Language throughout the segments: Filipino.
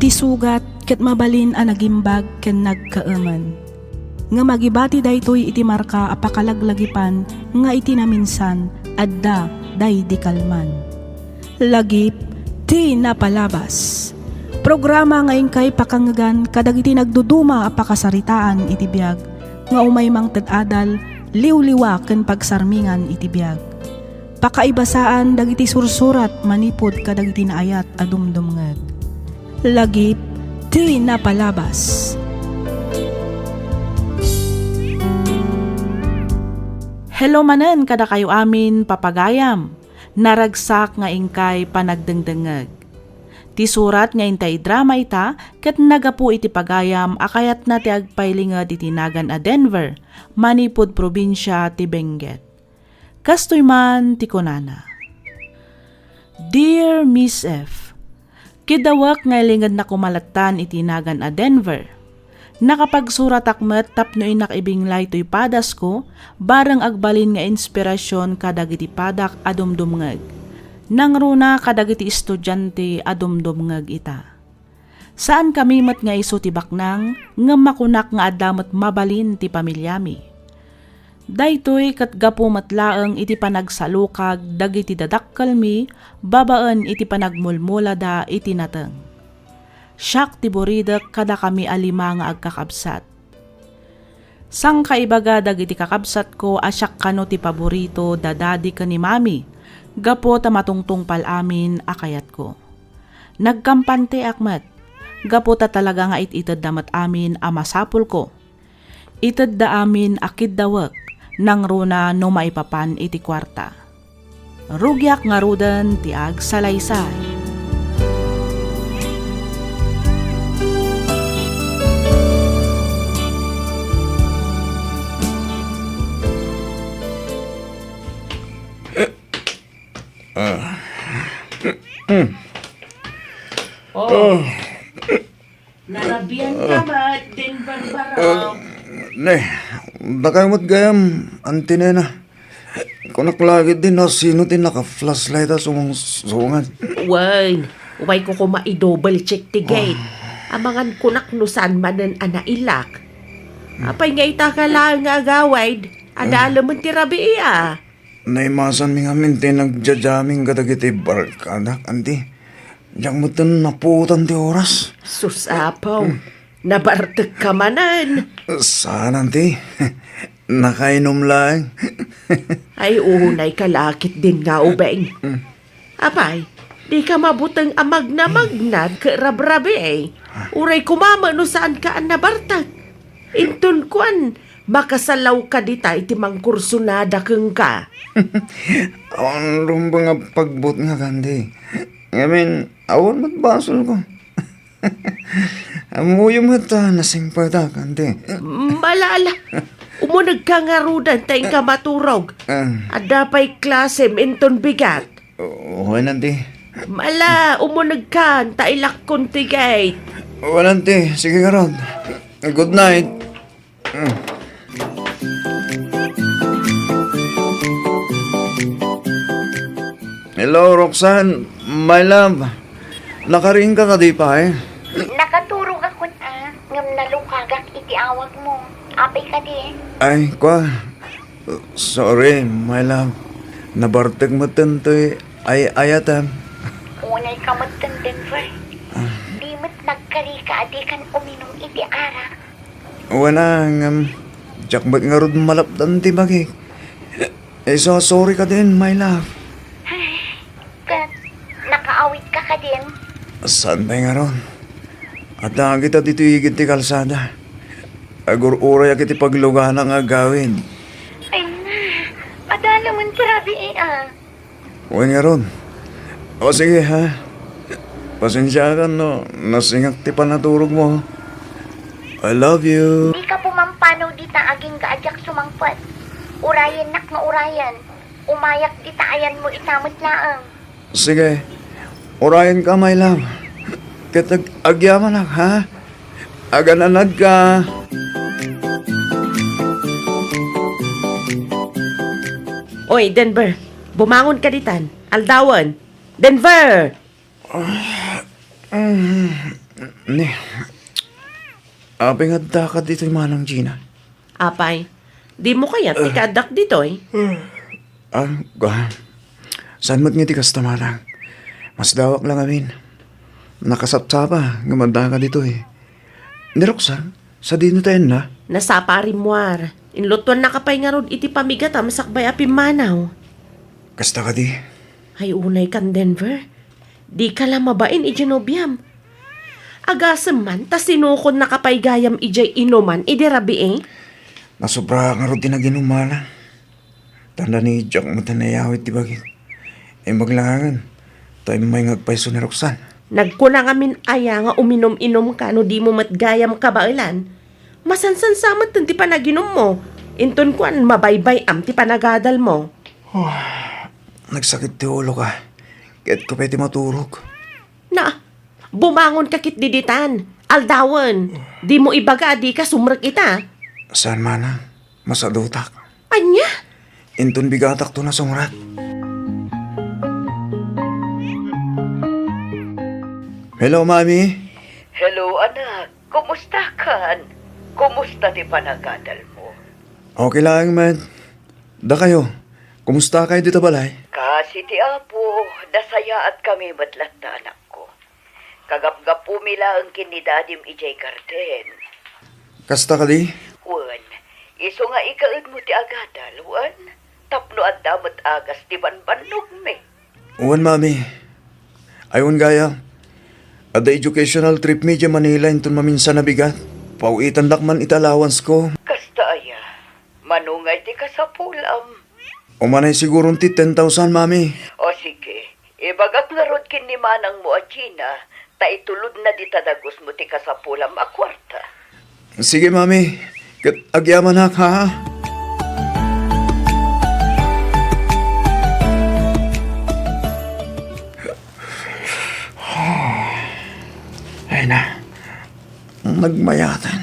Iti sugat ket mabalin a nagimbag ken nagkaaman. Nga magibati daytoy iti marka a pakalaglagipan nga iti naminsan adda day di kalman. Lagip ti napalabas. Programa ngayon kay pakangagan kadagiti nagduduma a pakasaritaan iti biag nga umay mang ted-adal liwliwa ken pagsarmingan iti biag. Pakaibasaan dagiti sursurat manipod kadagiti naayat a dumdumngeg. Lagip ti napalabas. Hello manen kada kayo amin papagayam. Naragsak nga ingkay panagdengdengeg. Ti surat nga intay drama ita ket nagapu iti pagayam akayat na ti agpaylinged iti nagan a Denver, manipod probinsya ti Benguet. Kastoy man ti kunana. Dear Miss F, kidawak nga linged na kumalatan iti nagan a Denver. Nakapagsurat akmet tapno inakibinglay to'y padas ko, barang agbalin nga inspirasyon kadagiti padak adumdumngeg. Nangruna kadagiti estudyante adumdumngeg ita. Saan kami met nga iso ti baknang, nga makunak nga adamet mabalin ti pamilyami. Daytoy ket gapu matlaeng iti panagsalukag dagiti dadakkelmi, babaan iti panagmulmulada iti nateng. Siak ti buridek kada kami alima nga agkakabsat. Sang kaibaga dagiti kakabsat ko asyak kano ti paborito dadadi ka ni mami, gapo ta matungtong palamin akayat ko. Nagkampante akmet, gapo ta talaga nga ited damat amin amasapul ko. Ited da amin akid dawek, nang runa no maipapan iti kwarta. Rugyak nga rudan ti ag salaysay. Narabian ka ba, Denver Baraw? Nakamot gayam, antinena. Kunak lagi din na sino din naka-flashlight sungan. Way ko ma-double check ti gate. Amangan kunak nusan manen anailak. Apay nga ita ka lang nga agawaid, adala mo ti rabi iya. Naimasan mi nga minti nagjajaming kadagiti barkadak, anti. Diyak mo tin naputan ti oras. Susapaw, nabartek ka manan. Saan, anti? Nakainom lang. Ay unay kalakit din nga ubeng. Apay, di ka mabutang amag na magnad ka rabrabi eh. Uray kumama no saan ka an nabartag. Intun kuan, makasalaw ka dita iti mangkurso na dakeng ka. Ang rumba nga pagbut nga kandi. Awan matbasol ko. Amuyo mo ta nasingpada kandi. Malala, umunag ka nga rudan tayong ka maturog. Adapay klase minton bigat. Okay, nanti. Mala, umunag ka, tailak kontigate. Okay, nanti. Sige ka rod. Good night. Hello, Roxanne. My love. Nakaring ka di pa eh. Nakaturog ako ngam nalukagak iti awag mo. Apay ka di. Ay, kwa. Sorry, my love. Nabartag mo tantoy ay ayatan. Unay ka magtan Denver. Di mo't nagkari ka adi kan uminom iti arak. Wala jakbat nga rod malapdan ti bagay. So sorry ka din, my love. Kat nakaawit ka ka din. Saan tayo nga ron? At kita dito higit ti kalsada. Agur-uray akiti paglugana nga gawin. Ay na, adala man grabe Uwan nga ron. O sige ha. Pasensya ka no. Nasingak ti panaturog mo. I love you. Di ka pumampanaw dita aging gaadyak sumangpat. Urayan nak nga urayan. Umayak dita ayan mo itamot laang. Sige. Urayan ka, my love. Kitag agyaman ak, ha? Agananad ka. Oy, Denver, bumangon ka ditan. Aldawan. Denver! Ni, aping adda ka dito yung manang Gina. Apay, di mo kaya tikadak dito eh. Saan mo't nga tikas tamarang? Mas dawak lang amin. Nakasapsapa, gamanda ka dito eh. Ni Roxanne, sa dino tayo na? Nasapa rimwar. Inlutuan na kapay nga ron iti pamigat masakbay api manaw. Kasta ka di. Ay unay kan Denver. Di ka lang mabain ijinobiam. Agasem man, tas sinukon na kapay gayam ijay inuman, idirabi eh. Nasobra nga ron tinaginumala. Tanda ni Jack mo tanayawit di bagit. Maglangan. Tayo may ngagpaiso ni Roxanne. Nagkunang amin aya nga uminom-inom ka no di mo matgayam ka ba ilan. Masansan samat ti panaginom mo. Inton kuan mabaybay am ti panagadal mo. Nagsakit ti ulo ka. Kahit ko pwede maturog. Na, bumangon ka kit diditan. Aldawan, di mo ibaga di ka sumrek ita. Saan mana? Masadutak. Anya? Inton bigatak to na sumrat. Hello, Mami. Hello, anak. Kumusta kan? Kumusta di panagadal mo? Okay lang, man. Da kayo. Kumusta kayo dito balay? Kasi ti Apo, nasaya at kami matlat na anak ko. Kagap-gap pumila ang kinidadim ijay garden. Kasta ka di? Wan, iso nga ikaad mo ti agadal, wan. Tapno at damot agas ti banbanog me. Uwan, Mami. Ayun gaya. At the educational trip mi dyan Manila inton maminsan na bigat. Pauitan dakman italawans ko. Kasta aya, manungay ti kasapulam. Umanay siguro ti 10,000, Mami. O sige, ibagak na rod kin ni manang mo at Gina, ta itulod na di tadagos mo ti kasapulam a kwarta. Sige, Mami. Agyaman hak, ha? Ay na. Nagmayatan.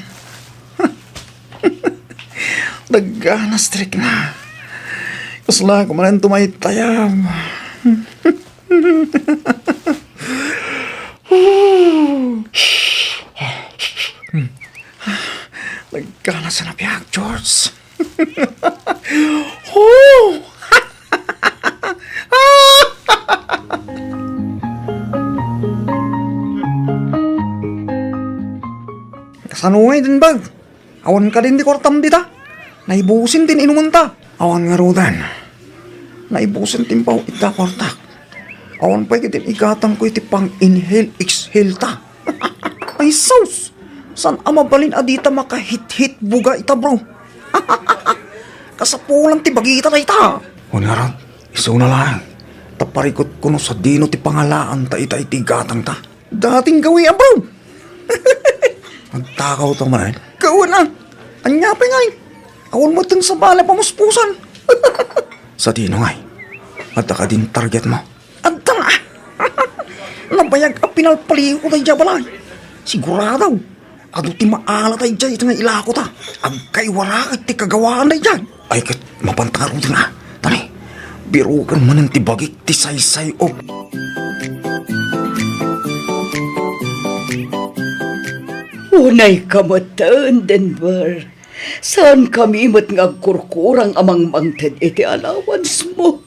Nagganastrik na. Kasla ko man tumaytayam. Nagganas na piyag, George. Kasanuhay din ba? Awan ka din di kortam dita. Naibusin din inuman ta. Awan nga rudan. Naibusin din pa ita kortak. Awan pa ikitin ikatang ko iti pang inhale, exhale ta. Ay sauce! San amabalin adita makahit-hit buga ita bro? Kasapulan ti bagita na ita. Hunaran, iso na lang. Taparikot ko no sa dino ti pangalaan ta ita itigatang ta. Dating gawi bro. Magtakaw ta man. Gawin na. Anyapay ngay. Awan mo din sa bala pamuspusan. Sa dino ngay. Adda ka din target mo. Adda na. Nabayag ang pinalpaliw ko tayo balay. Sigurado. Ado ti maala tayo dyan ito nga ilako ta. Ang kay warakit ti kagawaan tayo dyan. Ay kat mapantaro din na. Tani. Birugan mo ng tibagik ti saysay o. Unay kamatan, Denver. Saan kami mat ngagkurkurang amang mangted iti allowance mo?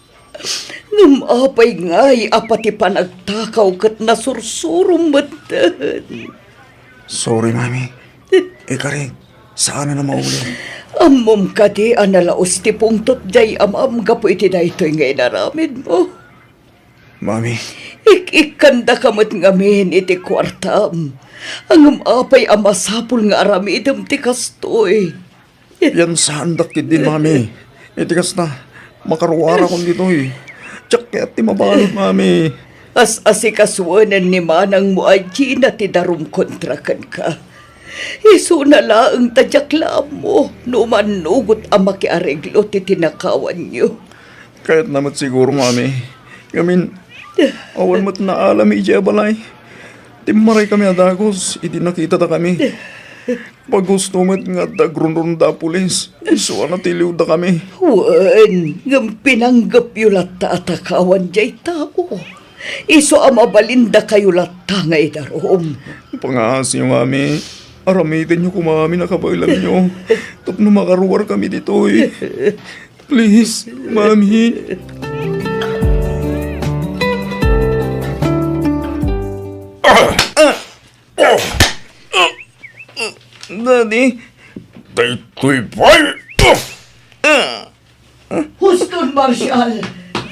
Numapay ngay apati pa nagtakaw kat nasursurum matan. Sorry, Mami. Ikarig, saan na mauli? Amom kati analaos ti pungtot jay amam gapo iti na ito'y ngay naramid mo. Mami, Ikikanda kamot ngamin iti kwartam. Ang umapay amasapul nga aramidam ti kastoy. yan saan dakit din, Mami. Itikas na, makaruwara kong dito eh. Tsak kaya ti mabalot, Mami. As-asikaswanan ni manang mo ay Gina ti darum kontrakan ka. Iso na laang tadjakla mo, numanugot ang makiareglo ti tinakawan niyo. Kahit naman siguro, Mami. Kamin, awan mo't naalam ija balay. Timaray kami adagos, iti nakita ta kami. Pag gusto mo't nga dagrunrun da pulis, iso na tiliw da kami. Wan, ngam pinanggap yulat ta atakawan jay tao. Iso mabalinda kayo lata nga idarom. Pangaas niyo, mami. Aramitin niyo kung mami nakabailan niyo. Tapno makaruwar kami dito eh. Please, mami. Daddy. Daytoy boy. Huston, Marshal.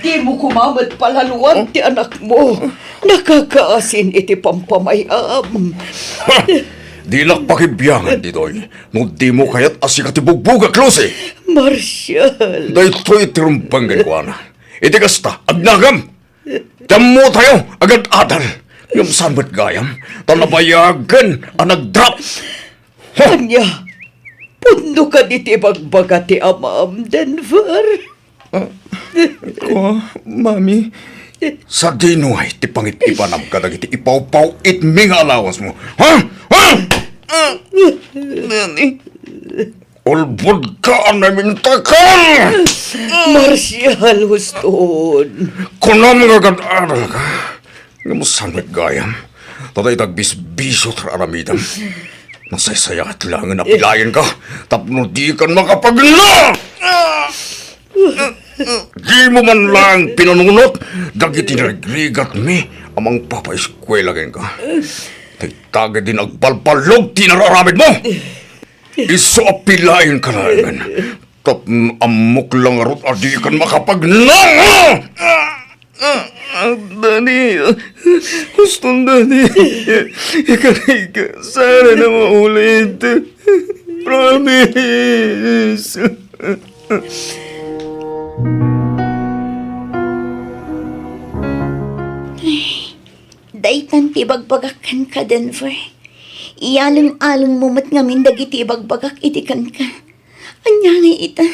Di mo kumamat palaluan ti anak mo. Nakakaasin iti pampamayam. Di pakibyangan ditoy. No di mo kayat asikat ibugbuga, klose. Marshal. Daytoy tirumpanggan ko na. Iti kasta, agnagam. Damo tayo, agad adal. Yung sambat gayam, tanabayagan, anagdrap. Kanya, pundo ka diti bagbaga ti amam, Denver. Ko, mami. Sa dinuay, ti pangit-ipanam ka dagiti ipaw-paw itming allowance mo. Ha? Ha? Daddy. Ulbod ka ang namintakal! Marshal, Huston. Kunam nga gad-aral ka. Nga mo sambat gayam. Tatay tagbis-biso traramidam. Nasaysaya at langan na pilayan ka. Tapno di ka makapagla! Di mo man lang pinanunot. Dagiti nagrigat mi. Amang papaeskwela ka. Tay din agbalbalog tinararamid mo. Iso apilayan ka langan. Tapno amok lang arot adi kan makapagla! Daddy, gusto Daddy. Ika, sana na maulit. Promise. Daytan ti bagbagakan ka, Denver. Iyalong-along mo mat ngamin dagiti bagbagak itikan ka. Anya nga ita,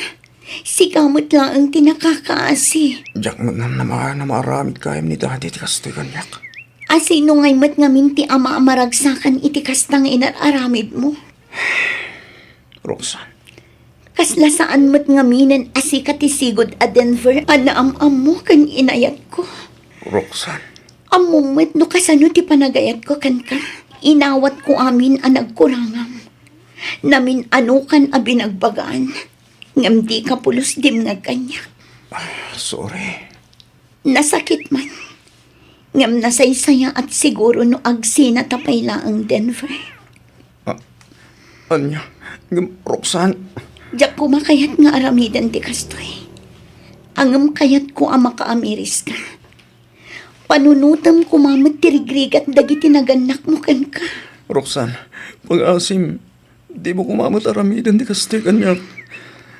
sikamot lang ang tinakakaasi. Diyak mo na maaramid kayam ni Daddy ti kastoy kanyak. Asino ngay mat ngamin ti ama-amaragsakan iti kastang inararamid mo. Roxanne. Kasla saan mat ngaminan asika ti sigod a Denver anaam-am mo kan inayat ko. Roxanne. Amumet no kasano ti panagayat ko kan ka. Inawat ko amin ang nagkurangam. Namin ano kan a binagbagaan. Ngam di ka pulos dim nga kanya. Sorry. Nasakit man. Ngam nasaysaya at siguro no agsina tapay laang Denver. Anya, Roxanne. Diyak kumakayat nga aramidan ti kastoy. Angam kayat ko ang makaamiris ka. Panunutam kumamat tirigrigat dagiti naganak mo kan ka. Roxanne, pag-asim, di mo kumamot aramidan di kastoy kanyak.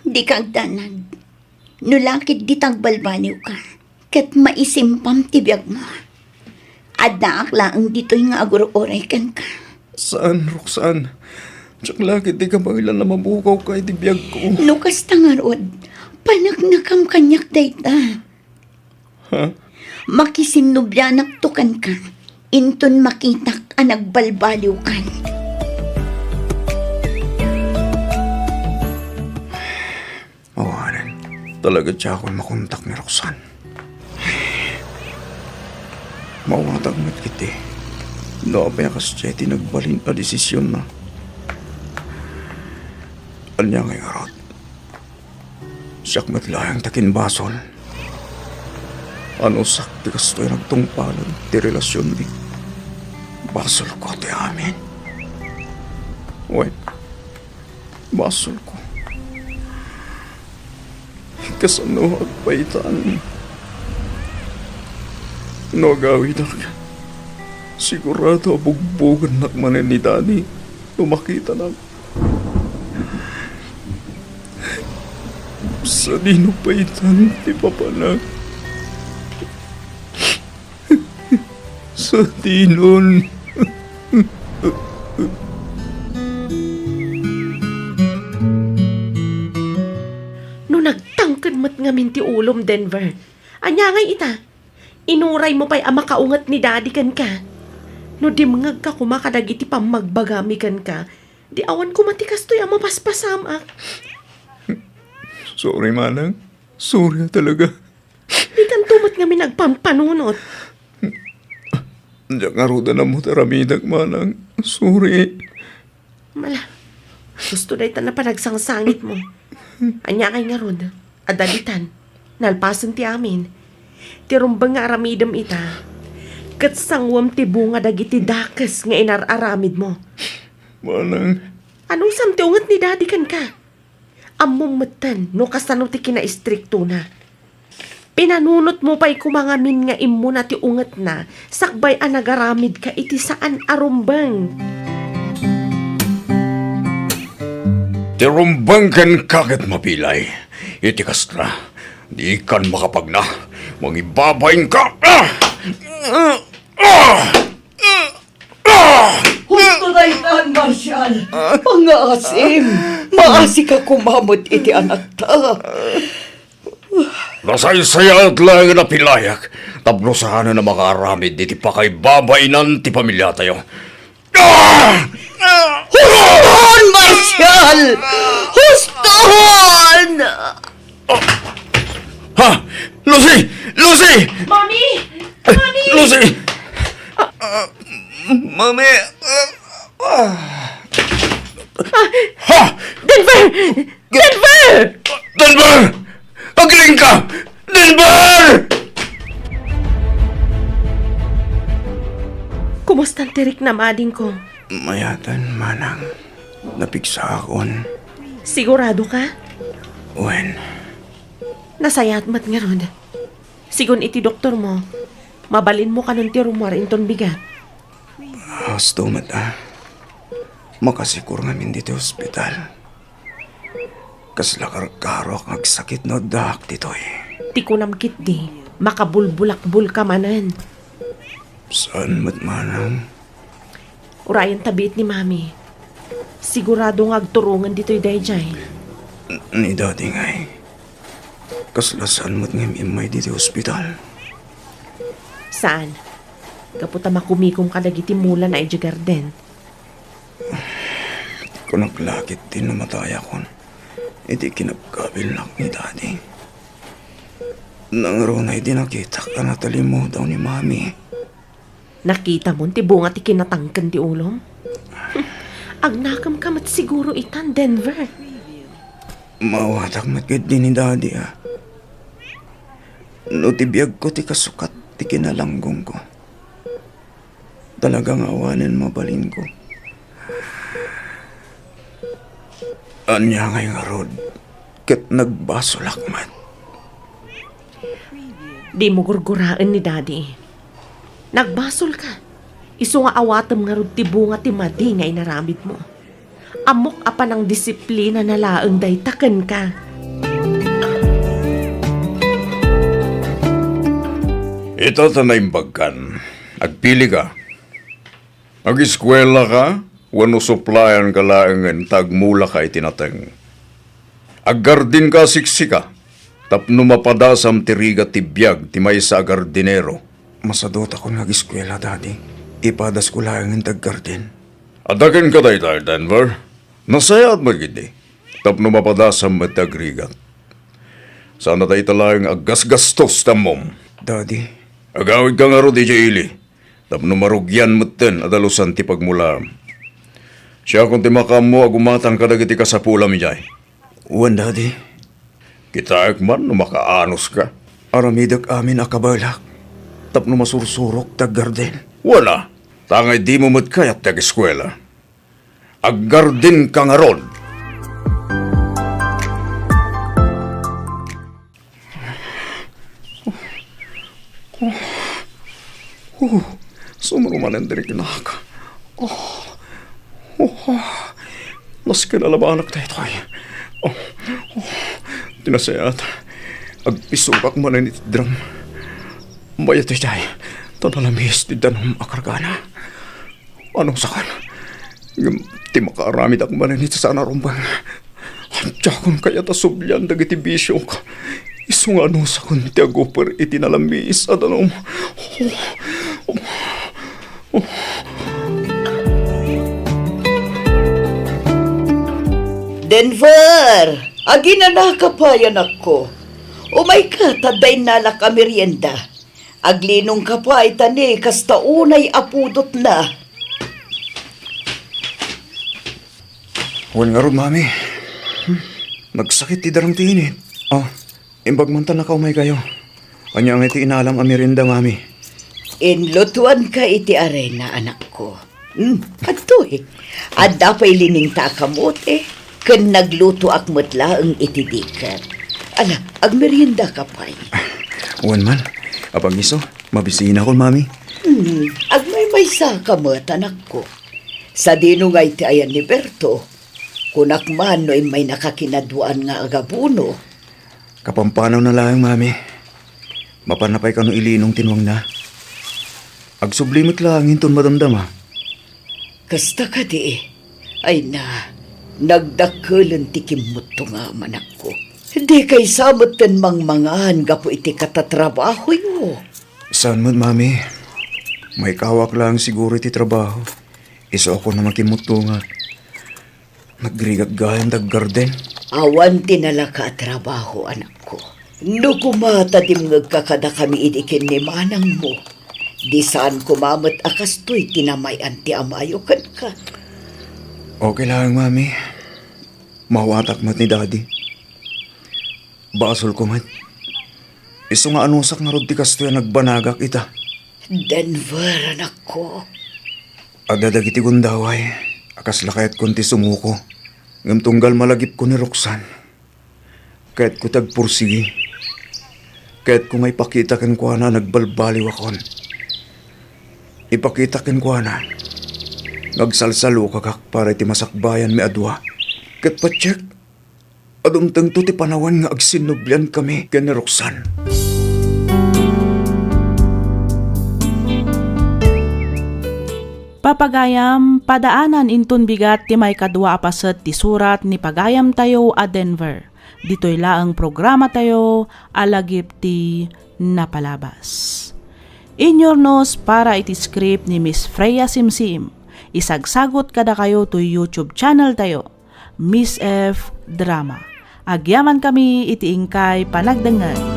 Di ka agdanag. Nulakit di tagbalbaliw ka. Kat maisimpam tibiyag mo. Adaak laang dito'y nga aguro-oray kan ka. Saan, Roxanne? Tsak lakit di ka bailan na mabukaw kay di biyag ko. Lukas tangarod, panagnakam kanyak dayta. Ha? Makisinubyanak tukan ka. Inton makitak ang nagbalbaliw kan. Mawanan. Talaga siya ako makontak ni Roxanne. Mawatag met kiti. Napaya kas Chetty nagbalin na desisyon na. Anya ngay arat. Siyak matlayang takin basol. Ano sakti kastoy nagtungpalan ti relasyon ni. Basol ko ti amin. Uy, basol ko. Kasano agpaitan. No gawid ako. Sigurado bugbugan nakmanin ni Daddy. Tumakita na. Sa dinupaitan ti Papanak. Sa dinon. No nagtangkad mat ngamin ti ulom, Denver. Anya ngay ita. Inuray mo pa'y amakaungat ni Daddy kan ka. No dimngag ka kumakadag iti pamagbagami kan ka. Di awan kumatikas to'y amapaspasamak. Sorry, Manang. Sorry talaga. Di kan tumat ngamin nagpampanunot. Diyan nga ruda na mo taramidag manang. Sorry. Mala, gusto na ita na panagsangsangit mo. Anya kay nga rod, adalitan, nalpasan ti amin. Tirumbang nga aramidam ita. Kat sangwam ti bunga dagiti dakas nga inararamid mo. Manang. Anong samtiungat ni daddy kan ka? Amumatan no kasano ti kina-istrikto na. Pinanunot mo pa'y kumangamin nga imo na ti ungat na, sakbay ang nagaramid ka iti saan arumbang. Tirumbang kan kagat mapilay. Iti kastra, di kan makapagna. Mangibabayin ka! Husto na itaan, Marshal. Pangaasim. Maasi ka kumamot iti anak ta. Nasaysaya at lang na pilayak. Tablo sana na makaramid iti pakaibabainan ti pamilya tayo. Huston, Marshal! Huston! Ha? Lucy! Lucy! Mami! Mami! Lucy! Mami! Ha? Denver! Denver! Denver! Pagaling ka! Denver! Kumusta ang tirik na mading ko? Mayatan, manang. Napigsa akon. Sigurado ka? Wen. Nasayat mat nga rod. Sigun iti doktor mo, mabalin mo ka nun ti rumor inton bigat. Gusto mata. Makasikur ngamin dito hospital. Kaslakar-karok agsakit no dak ditoy. Ti kunamkit di, makabulbulakbul ka manan. Saan mat manang? Urayan tabiit ni mami. Sigurado nga agturungan dito'y dayjay. Ni dati ngay. Kaslasan mo't ngayon may dito hospital. Saan? Kaputa makumikom ka dagiti mula na Edge Garden. Kung naglakit din namatay akon, edi kinapkabilnak ni dati. Nang ron ay di nakita ka natali mo daw ni mami. Nakita mo ti bunga ti kinatangkan ti ulom? Agnakam kamat siguro itan, Denver. Mawatak matgid din ni daddy No tibiyag ko ti kasukat ti kinalanggong ko. Talagang awanan mabalin ko. Anya ngay nga rod, kat nagbasulakmat. Di mo gurguraan ni daddy. Nagbasol ka. Isu nga awatam nga rod ti bunga ti madi nga inaramid mo. Amok apa ng disiplina na laeng day taken ka. Ito tanaimbagkan. Agpili ka. Ag-eskwela ka, wano suplayan ka laengan tagmula ka itinateng. Aggardin ka siksika, tapno mapadasam tiriga tibiyag ti may sa agardinero. Masadot ako nag-eskwela, daddy. Ipadas ko lang ang tag-garden. Adakin ka tayo, Denver. Nasayat mo gidi. Tapno mapadasam at tagrigat. Sana tayo talayang aggas-gastos tamom. Daddy, Agawid ka nga ro di ili. Tapno marugyan mo ten adalusan ti pagmula. Siya kung ti makamo agumatan ka dagiti ka sa pula mi jay. uwan, daddy. Kita man no makaanos ka. Aramidak amin akabalak. Tapno masursurok tag-garden. Wala. Tangay di mo matkayat tag-eskwela. Aggardin ka nga ron. Sumurumanan din kinaka. Nas kinalabanak tayo tayo. Tinasayat. Agpisukak man ni drum. Bayat tayo. Tanalamis di danong akargana. Anong sakan? Ti makaramid ak man ni sana rumbang. Anjakon kaya tasubyan dagiti bisyo ka. Isung ano sa kunti agupar itinalamis at anong. Denver! Agi na nakapayan ako. Oh my God, taday nala ka merienda. Aglinong ka pa itani, kasta unay apudot na. Huwag nga ron, mami. Nagsakit ti darang tiinit. Oh, imbag man na kaumay kayo. Kanya ang iti inaalam ang merienda, mami. Inlutuan ka iti arena, anak ko. Ato eh. Adda pa'y lining takamot eh. Kan nagluto akmatla ang itidikat. Ala, agmerienda ka pa'y. Huwag man. Apag iso, mabisina ko, mami. Agmay sa kamot, anak ko. Sa dino nga iti ayan ni Berto, kunak man no may nakakinaduan nga agabuno. Kapampanaw na lang, mami. Mapanapay ka no ilinong tinwang na. Agsublimot lang inton madamdama. Kasta ka di eh. Ay na, nagdakulan tikimot to nga manak ko. Hindi kay samot ten mangmangan gapo iti katatrabaho yo. Saan mo, mami? May kawak lang siguro iti trabaho. Iso ako na makimutungat. Nagrigag-gayan garden. Awan tinala ka trabaho, anak ko. No kumatadim ngagkakada kami idikin ni manang mo. Di saan kumamat akas to'y tinamay anti amayo kan ka. Okay lang, mami. Mawatak mat ni daddy. Basol ko mat. Iso nga anusak na rod ti kastoy nagbanagak ita. Denver, anak ko. Agdadagiti gundaway. Akas lakayat konti sumuko. Ngam tunggal malagip ko ni Roxanne. Kahit ko tagpursigi. Kahit ko may pakita ken kwa na nagbalbaliw akon. Ipakita ken kwa na. Nagsalsalo kakak para iti masakbayan mi adwa. Kat patsyak. Adumtang to ti panawan nga agsinublian kami ken ni Roxanne. Papagayam, padaanan inton bigat ti may kadwa apaset ti surat ni Pagayam tayo a Denver. Dito'y laang programa tayo, alagip ti napalabas. Inyornos para iti script ni Miss Freya Simsim. Isagsagot kada kayo to YouTube channel tayo, Miss F. Drama. Agyaman kami iti ingkay panagdangan.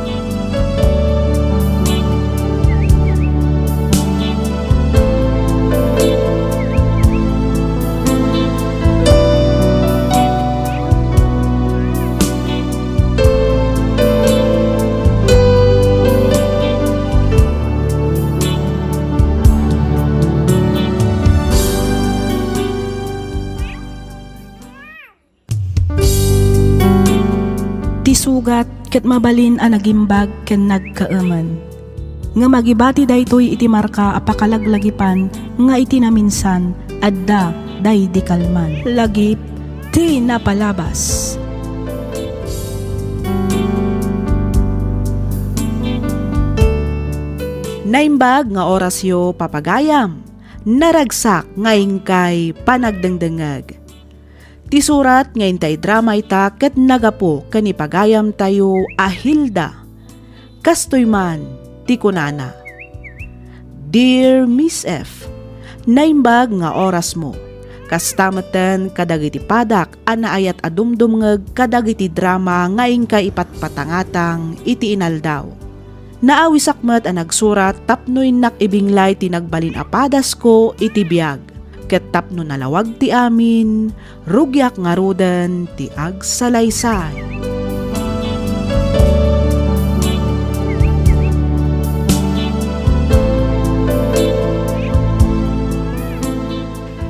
Sugat ket mabalin a nagimbag ken nagkaaman. Nga magibati daytoy iti marka apakalaglagipan nga iti naminsan adda day di kalman. Lagip ti napalabas. Naimbag nga orasyo papagayam. Naragsak ngayon kay panagdangdangag. Ti surat ngayon tay drama ita ket nagapo kanipagayam tayo Ahilda. Kastoy man ti kunana. Dear Miss F, naimbag nga oras mo. Kastameten kadagiti padak anaayat adumdumngeg kadagiti drama ngayon kay ipatpatangatang iti inaldaw. Naawisakmet ang nagsurat tapnoy nakibinglay ti nagbalin apadas ko iti biyag. Ket tapno nalawag ti amin, rugyak nga rudan ti agsalaysay.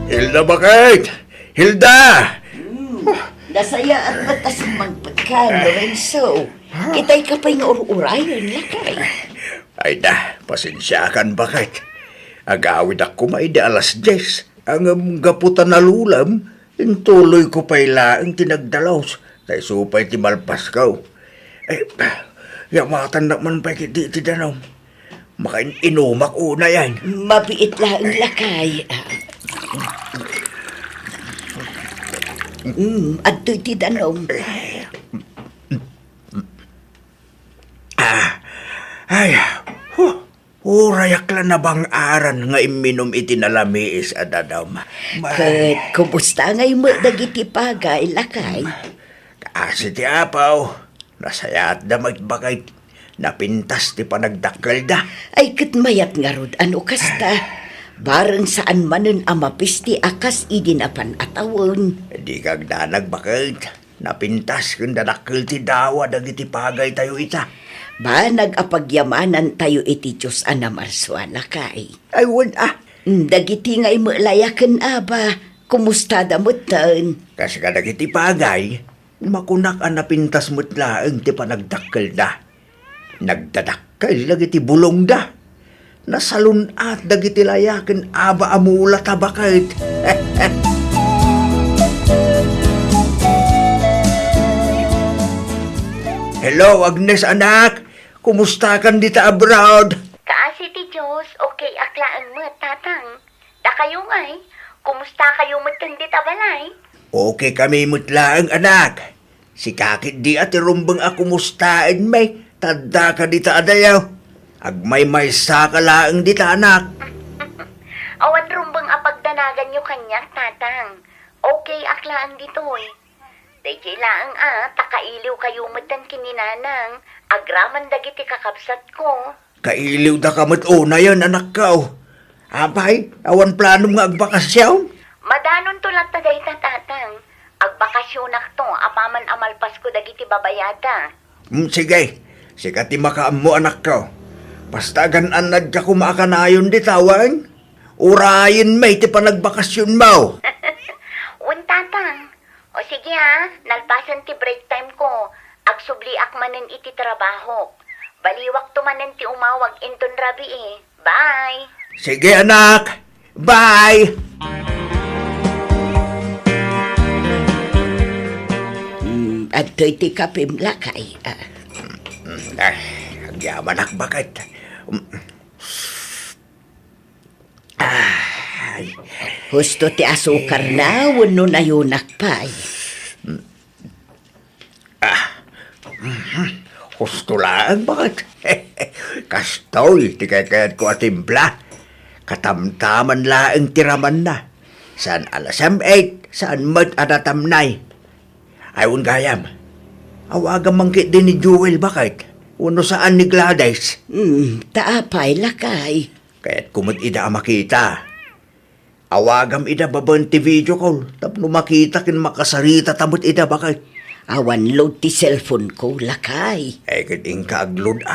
Hilda bakit? Hilda! Nasaya at matas magpagkan, Lorenzo. Itay ka pa'y nga ur-urayon, lakay. Ay da, pasensyakan bakit? Agawid ako maida alas 10. Ang gaputan na lulam, intuloy ko pa'y laang tinagdalaws. Tay supay ti malpas kaw. Yamatan naman pa'y kiti ti danaw. Makain inumak una yan. Mabiit lang lakay. Adto'y ti danaw. Ay, urayak lang na bang aran nga iminom iti nalamiis adadam. Kat, kumusta ngay mo dagiti pagay, lakay? Kasi ti apaw, nasayat da magbakay. Napintas ti panagdakkel da. Ay katmayat nga rod, ano kasta? Barang saan manen amapisti akas idinapan atawon. Di kag danag bakit. Napintas kung dadakkel ti dawa dagiti pagay tayo ita. Ba nagapagyamanan tayo iti Diyos anamarswala kay. Ay, wala. Dagiti nga imalayakan aba, kumusta damutan? Kas ka dagiti pagay, makunak ang napintas mo't laeng ti panagdakkel da. Nagdadakkel dagiti bulong da. Nasalun at dagiti layaken aba amula tabakit. Hello, Agnes anak. Kumusta kan dita abroad? Kaasi ti Diyos, okay aklaan mo, tatang. Da kayo ngay, kumusta kayo matandit abalay? Okay kami mutlaang anak. Si kakit di at rumbang ako mustain may. Tadda ka dita adayaw. Agmay may sakalaang dita anak. Awan rumbang apagdanagan nyo kanya, tatang. Okay aklaan ditoy. Dahil laang takailiw kayo matan kininanang, agraman dagiti kakabsat ko. Kailiw da ka una yan anak ka. Abay, awan planom nga agbakasyaw. Madanon to lang taday tatang. Agbakasyonak to, apaman amalpas ko dagiti babayada. Sige, sikati makaam mo anak ka. Basta gananad ka kumakanayon di tawan. Urayin may ti panagbakasyon mo. Un tatang. O sige nalpasan ti break time ko. Agsubli akmanen iti trabaho. Baliwak tumanen ti umawag inton rabi Bye! Sige anak, bye! At ti kapim lakay. Agyaman ak bakit? Ay, Husto ti asukar na, wano na yun nakpay. Gusto lang bakit? Kastoy, tikakayat ko atimpla. Katamtaman laang tiraman na. Saan alasam 8, saan mat adatamnay. Ayun gayam, awagang mangkit din ni Jewel bakit? Uno saan ni Gladys. Taapay lakay. Kaya't kumot ida makita. Awagam ida babanti video call. Tapno makita kin makasarita tamot ida bakit? Awan load ti cellphone ko lakay. Ay kiting kaaglod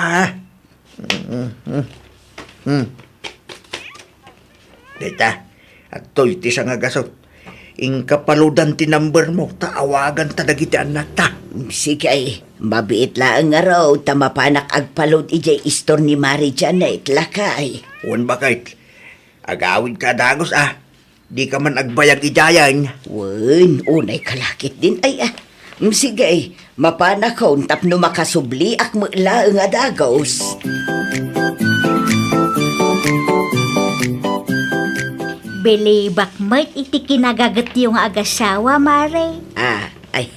Dita, at to'y ti sa nga gasot. Ingkapaludan ti number mo, taawagan ta dagiti anak ta. Sige, mabiit laang nga raw, tamapanak agpalod ijay istor ni Mary Janet lakay. Uwan bakit? Agawid ka dagos Di ka man agbayag ijayan. Wen, unay kalakit din ay Sige, mapanakaw tapno makasubli ak mo laang nga dagos. Belibak mo't iti kinagagat yung agasawa, Mare. Ay,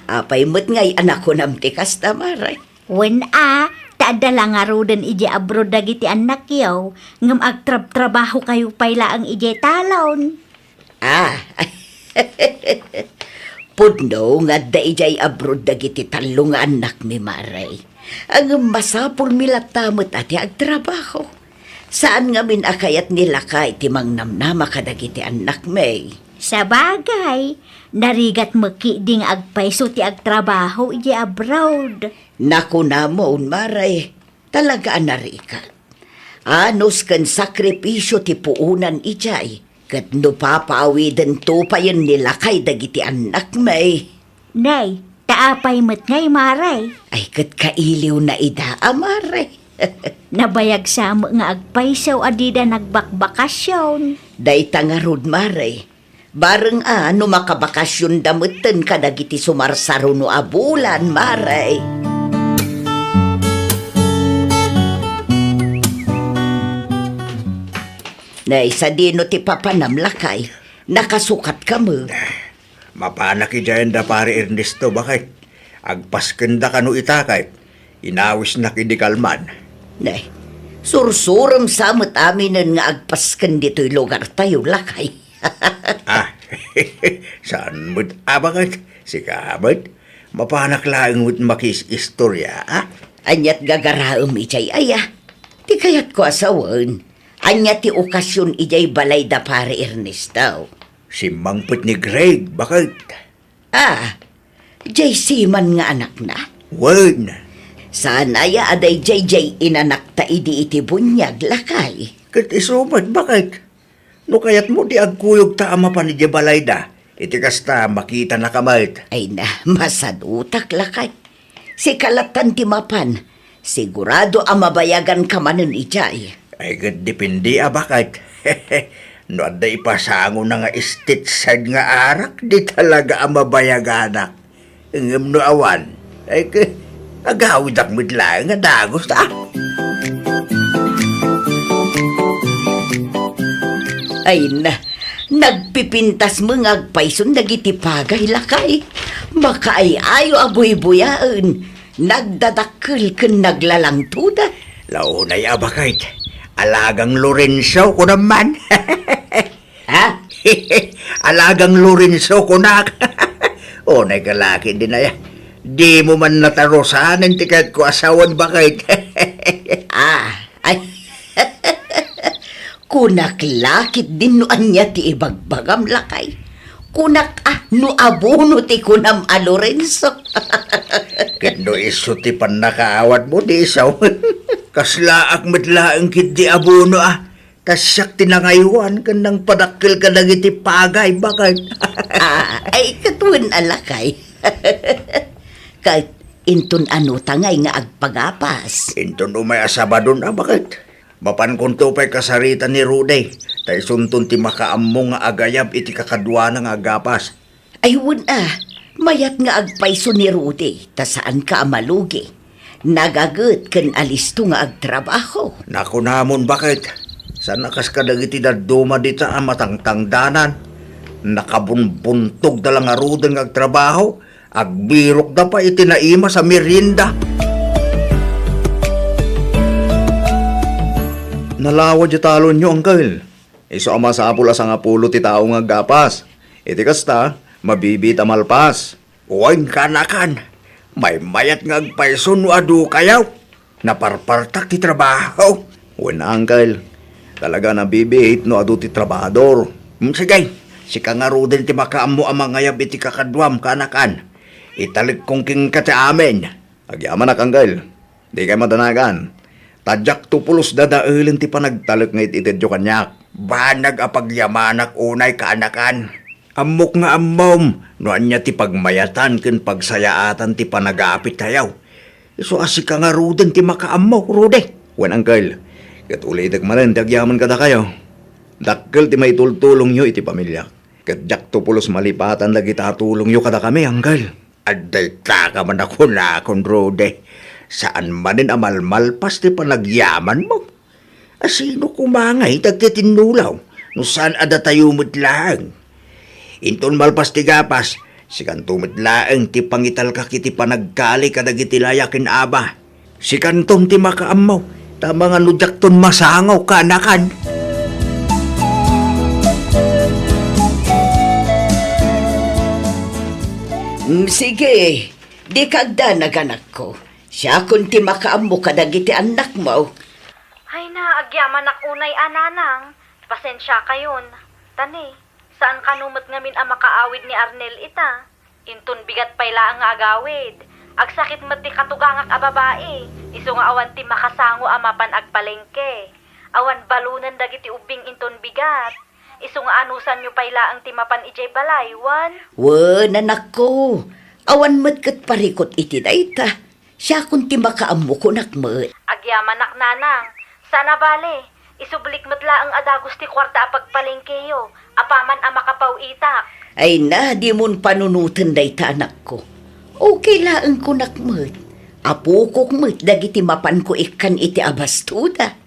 apay mo't ngay anak ko namti kasta, Mare. When taadala nga ro din iji abroad dagiti anak yaw, ngam agtrab-trabaho kayo payla ang iji talon. Pudno nga da ijay abroad dagiti talo nga anak mi, Mare. Ang masapul milatamot ati agtrabaho. Saan nga min akayat nila ka iti mangnamnama kadagiti anak may? Sa bagay, narigat maki ding agpaiso ti agtrabaho iji abroad. Naku na mo, Mare. Talaga anarika. Anos kan sakripisyo ti puunan ijay. Kat no papaawidan to pa yun nila kay dagiti anak may. Nay, taapay mo't ngay, Mare. Ay kat kailiw na ida, Mare. Nabayag sa mo nga agpaisaw adida nagbakbakasyon. Day tangarod, Mare. Bareng no makabakasyon damutan kadagiti sumarsaro no abulan, Mare. Nay, sa dino ti papanamlakay, nakasukat ka mo. Mapanak ijayan da pare Ernesto bakit? Agpaskenda kanu itakay. Inawis na kidikalman. Nay, sursurang samot aminin nga agpaskan dito'y lugar tayo lakay. Saan mo't bakit? Si kamot? Mapanak laang with makis istorya, ah? Anyat gagaraom ijay aya. Di kayat ko asawan. Anyat ti okasyon ijay balay da pare Ernesto. Si Mangput ni Greg, bakit? Jay Siman nga anak na. Word na. Sana ya aday jay inanak ta idi iti bunyag lakay. Kat isumad, bakit? No kayat mo di agkuyog ta ama pa ni Jabalayda. Iti kasta makita na kamait. Ay na, masadutak lakay. Si kalatan ti mapan, sigurado ang mabayagan ka manon ijay. Ay kat depende bakit? No ada ipasango na nga istitsad nga arak, di talaga ang mabayaganak. Ngam no awan. Ay agawid akmit lang nga dagos ta. Ay na, nagpipintas mga agpayson nagitipagay lakay. Makaayayo abuy-buyaan. Nagdadakkel ken naglalang tuda. Launay abakait. Alagang Lorenzo ko naman. Ha? Alagang Lorenzo ko na. O, nagkalaki din na yan. Di mo man natarosan ang tikat ko asawan bakit? Ay. Kunak lakit din no anya ti ibagbagam lakay. Kunak no abono ti kunam a Lorenzo. Kendo iso ti pan nakaawat mo di isaw. Kaslaak matlaang kit di abono Kasyak tinangayuan ka ng padakil ka ng iti pagay bakit? Ay katuan alakay. Kahit inton ano tangay nga agpagapas. Inton umay asabadon bakit? Mapan kung tupay kasarita ni Rude, tay suntun ti makaammo nga agayab iti kakadwa ng agapas. Ay wun mayat nga agpayso ni Rudy, ta saan ka amalugi. Nagagut ken alisto nga agtrabaho. Naku namon bakit? Sana kas kadagiti daduma dita ang matangtangdanan. Nakabunbuntog dalang nga Rude nga agtrabaho, agbirok da pa iti naima sa merienda. Nalawa di talon nyo, Uncle. Iso ama sa apula sa nga pulo ti tao nga gapas. Iti kasta, mabibit amalpas. Uwain kanakan. May mayat nga agpaiso no adu kayaw. Naparpartak ti trabaho. Wala, Uncle. Talaga nabibit no adu ti trabahador. Sige, si kangaruden ti makaammo ang mangayab iti kakadwam kanakan. Italig kong king ka sa amin. Agyaman na, Uncle. Di kayo madanagan. Tadyak tupulos dadaulin ti panagtalok nga itidyo kanyak. Banag apagyamanak unay kaanakan. Amok nga ammom, noan niya ti pagmayatan ken pagsayaatan ti panagapit tayaw. So asi ka nga Ruden ti makaamok, Rude. Wan, Uncle. Kat ulitak manen, tagyaman kada kayo. Dakkel ti may tultulong nyo iti pamilya. Kat jak tupulos malipatan lagi tatulong nyo kada kami, Uncle. Aday taka man ako na akong Rude. Saan manin amalmalpas ti panagyaman mo? Asino kumangay tagtitinulaw? No saan adatayumot lang? Inton malpas ti gapas, sikan tumit laeng ti pangital ka kiti panagkali kadagiti layakin aba. Sikantom ti makaamaw, tama nga nudyak ton masangaw kanakan. Sige, di kagda naganak ko. Siya kunti makaammo kadagiti anak mo. Ay na, agyaman unay ananang. Pasensya kayon. Tani, saan kanumot ngamin ang makaawid ni Arnel ita? Intun bigat payla ang agawid. Agsakit mati katugangak a babae. Iso nga awan ti makasango amapan agpalengke. Awan balunan dagiti ubing intun bigat. Iso nga anusan nyo payla ang timapan ijay balay, wan? Wan, anak ko. Awan matkat parikot iti dayta. Siya kunti makaammo ko nakmat. Agyaman nanang. Sana bale, isublik matla ang adagos ti kwarta apagpalengkeyo. Apaman ang makapaw itak. Ay na, di mon panunutan dayta anak ko. Okay laang ko nakmat. Apukok mat dagiti mapan ko ikan iti abastuda.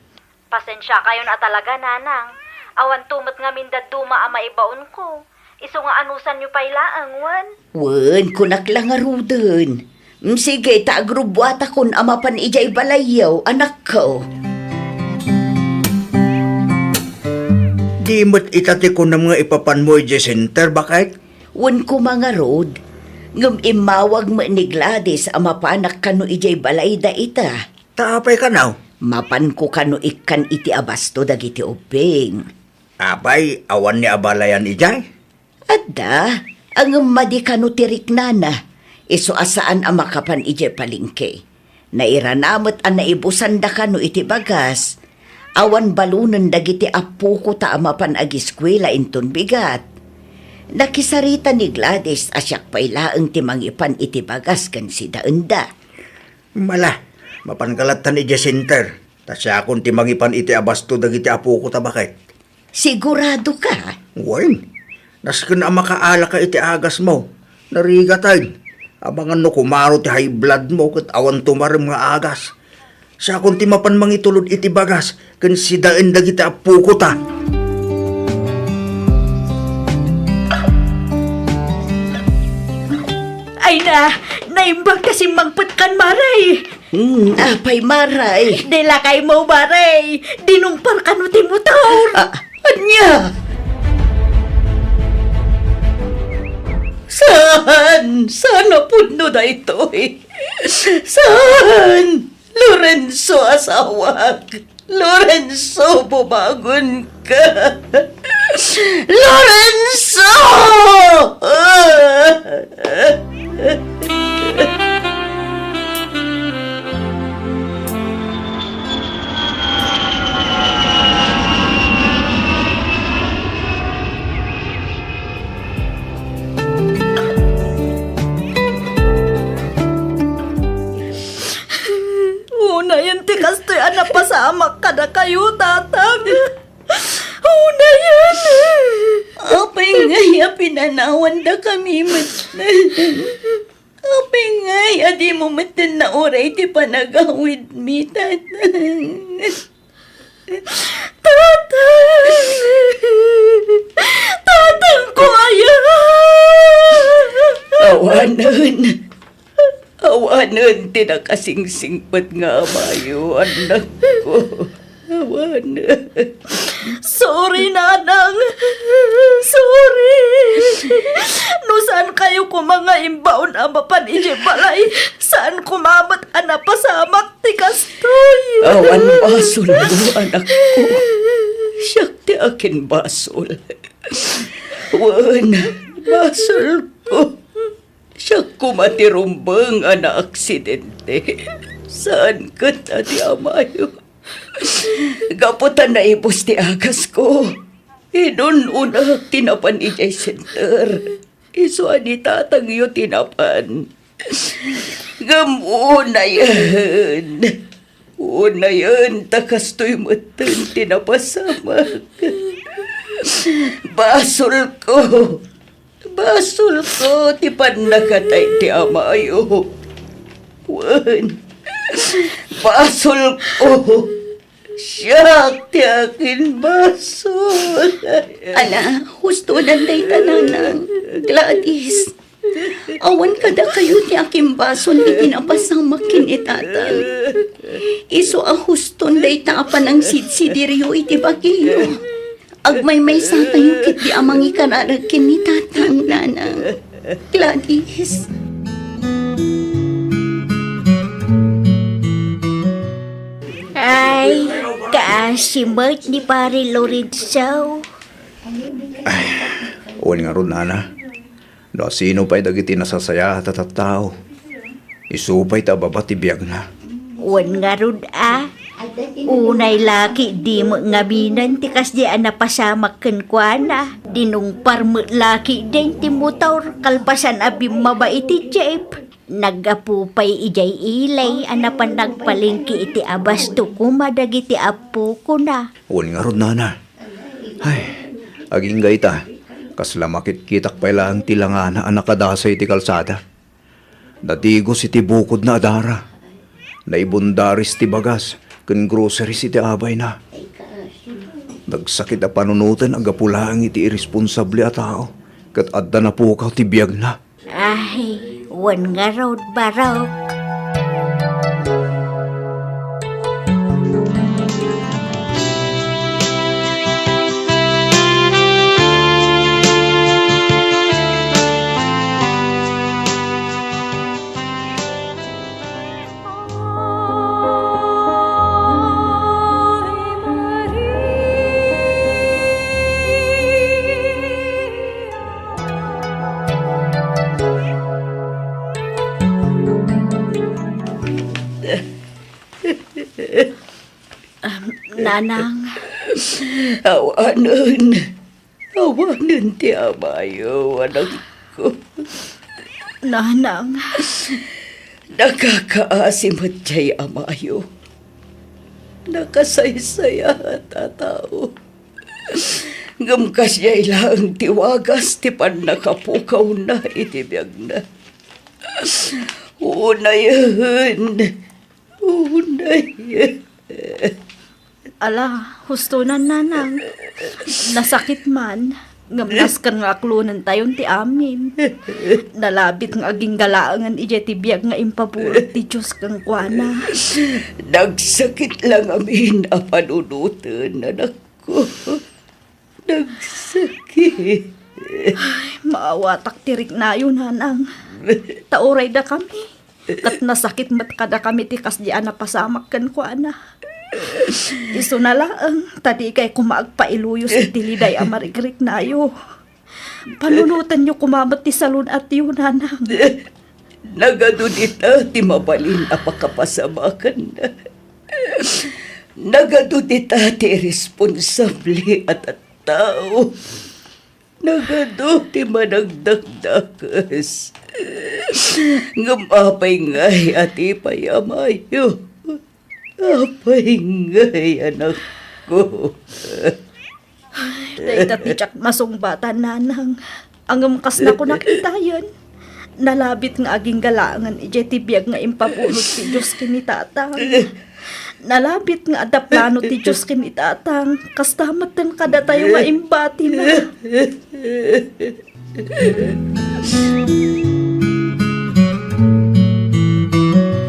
Pasensya kayo na talaga, nanang. Awan tumat nga mindad duma ang maibaon ko. Iso nga anusan nyo paylaang, wan? Wan, kunak lang aruden. Sige, taagrubuata kun amapan ijay balayaw, anak ko. Di mo't itati ko ng mga ipapan mo ijay center, bakit? Wan ko mga rod. Ngam imawag mo ni Gladys ang mapanak kano ijay balay da ita. Taapay ka now. Mapan ko kano ikan iti abasto dagiti ubing. Apay, awan ni abalayan ijay. Adda, ang madi kano tirik nana. Iso asaan ang makapan ijay palingke. Nairanamot ang naibusan da kano iti bagas. Awan balunan dagiti apu ko ta amapan agiskwela inton bigat. Nakisarita ni Gladys asyak pailaang timangipan iti bagas kan si Daenda. Mala, mapankalatan ni Jacinter. Tasya akong timangipan iti abasto dagiti apu ko tabakit. Sigurado ka? Wain, nasken ang makaala ka iti agas mo. Narigatan. Abangan no kumaro ti high blood mo kat awan tumarim nga agas. Sa akong timapan mangitulod iti bagas kan si Daenda dagiti apu ko ta. Ay na, naimbag kasi magpatkan maray. Apay maray. Dila kay mo maray, dinumpar ka no ti motor. Anya? Saan? Saan na puno na ito eh? Saan? Lorenzo asawag. Lorenzo, bumagon ka. Lorenzo! Una yan ti kastoy anak pasamak ka na kayo, tatang. Una yan. Apay nga, pinanawan da kami matan. Apay nga, adi mo matan na oray ti panagawid mi, tatang. Tatang! Tatang ko ayan! Awanan. Awanan, tinakasingsingpat nga amayo, anak ko. Awanan. Sorry, nanang. Sorry. No, saan kayo ko mga imbaon amapan ije balay? Saan kumamat anak pasamak ti kastoy? Awan basol mo, anak ko. Siyak ti akin basol. Wan, basol ko. Siyak kumatirumbang ana aksidente. Saan ka ti amayo? Gaputan na ibos ti agas ko. Inun-una tinapan ijay center. Iso ani tatang yo tinapan. Una yan, takastoy matan tinapasamak. Basol ko, ti panakatay ti amayo. Wan, basol ko, siyak ti akin basol. Ala, husto na day tananang. Gladys, awan kada kayo ti aking bason iti napasamak kinitatan. Iso a huston day taapan ang sidsidiryo iti bagiyo. Agmay-may sa tayo kit di amang ikanarag kinitatang nanang. Gladys. Ay, kaasimot ni Pare Lorenzo. Uwan nga ron, Nana. No, sino pa'y dagiti nasasaya at tao. Isupay ta babati biyag na. Wan nga rod Unay laki di mo nga binan ti kas di napasamak ken kuana. Dinungpar mo laki din ti motor kalpasan abi mabaiti jeep. Nagapupay ijay ilay anapan nagpalingki iti abasto kumadag iti apo ko na. Uwan nga ron, Nana. Ay, aging gayta. Kasla makit-kitak pa ilang tilangana ang nakadasay iti kalsada. Natigos iti bukod na adara. Naibundaris ti bagas. Kan groceries iti abay na. Nagsakit a panunutan ang gapulaang iti irresponsable a tao. Kat adda na pukaw ti biyag na. Ay, wan nga road barok. Nanang, Awanan ti amayo, anak ko. nanang, Nakakaasimot jay amayo. Nakasaysaya tatao. Gamkas jay lang tiwagas ti pan nakapukaw na itibiyag na. Unayan. ala, husto na nanang. Nasakit man. Ngamnas kan nga aklunan tayon ti amin. Nalabit nga aging galaangan ije ti biyag nga impabulot ti Diyos kang kuana. Nagsakit lang amin a panunutan, anak ko. Nagsakit. Maawatak tirik na yun, nanang. Tauray da kami. Kat nasakit mat kada kami ti kasdian na pasamak kan kuana. Iso na lang, tadi kay kumaagpailuyos iti liday amarigrik na yo. Panunutan nyo kumamat ti salon at yun, nanang. Nagadudita ti mabalin apakapasamakan na. Nagadudita ti responsable at tao. Nagado ti managdagdakas. Ngamapay ngay at ipayamayo. Apay ngay, anak ko. Dahil tatitsak masungbatan, nanang. Ang amkas na ko nakita yan. Nalabit nga aging galangan ije ti biyag nga impapulot ti Diyos kinitatang. Nalabit nga adaplano ti Diyos kinitatang. Kastamatan kada tayo nga imbati na.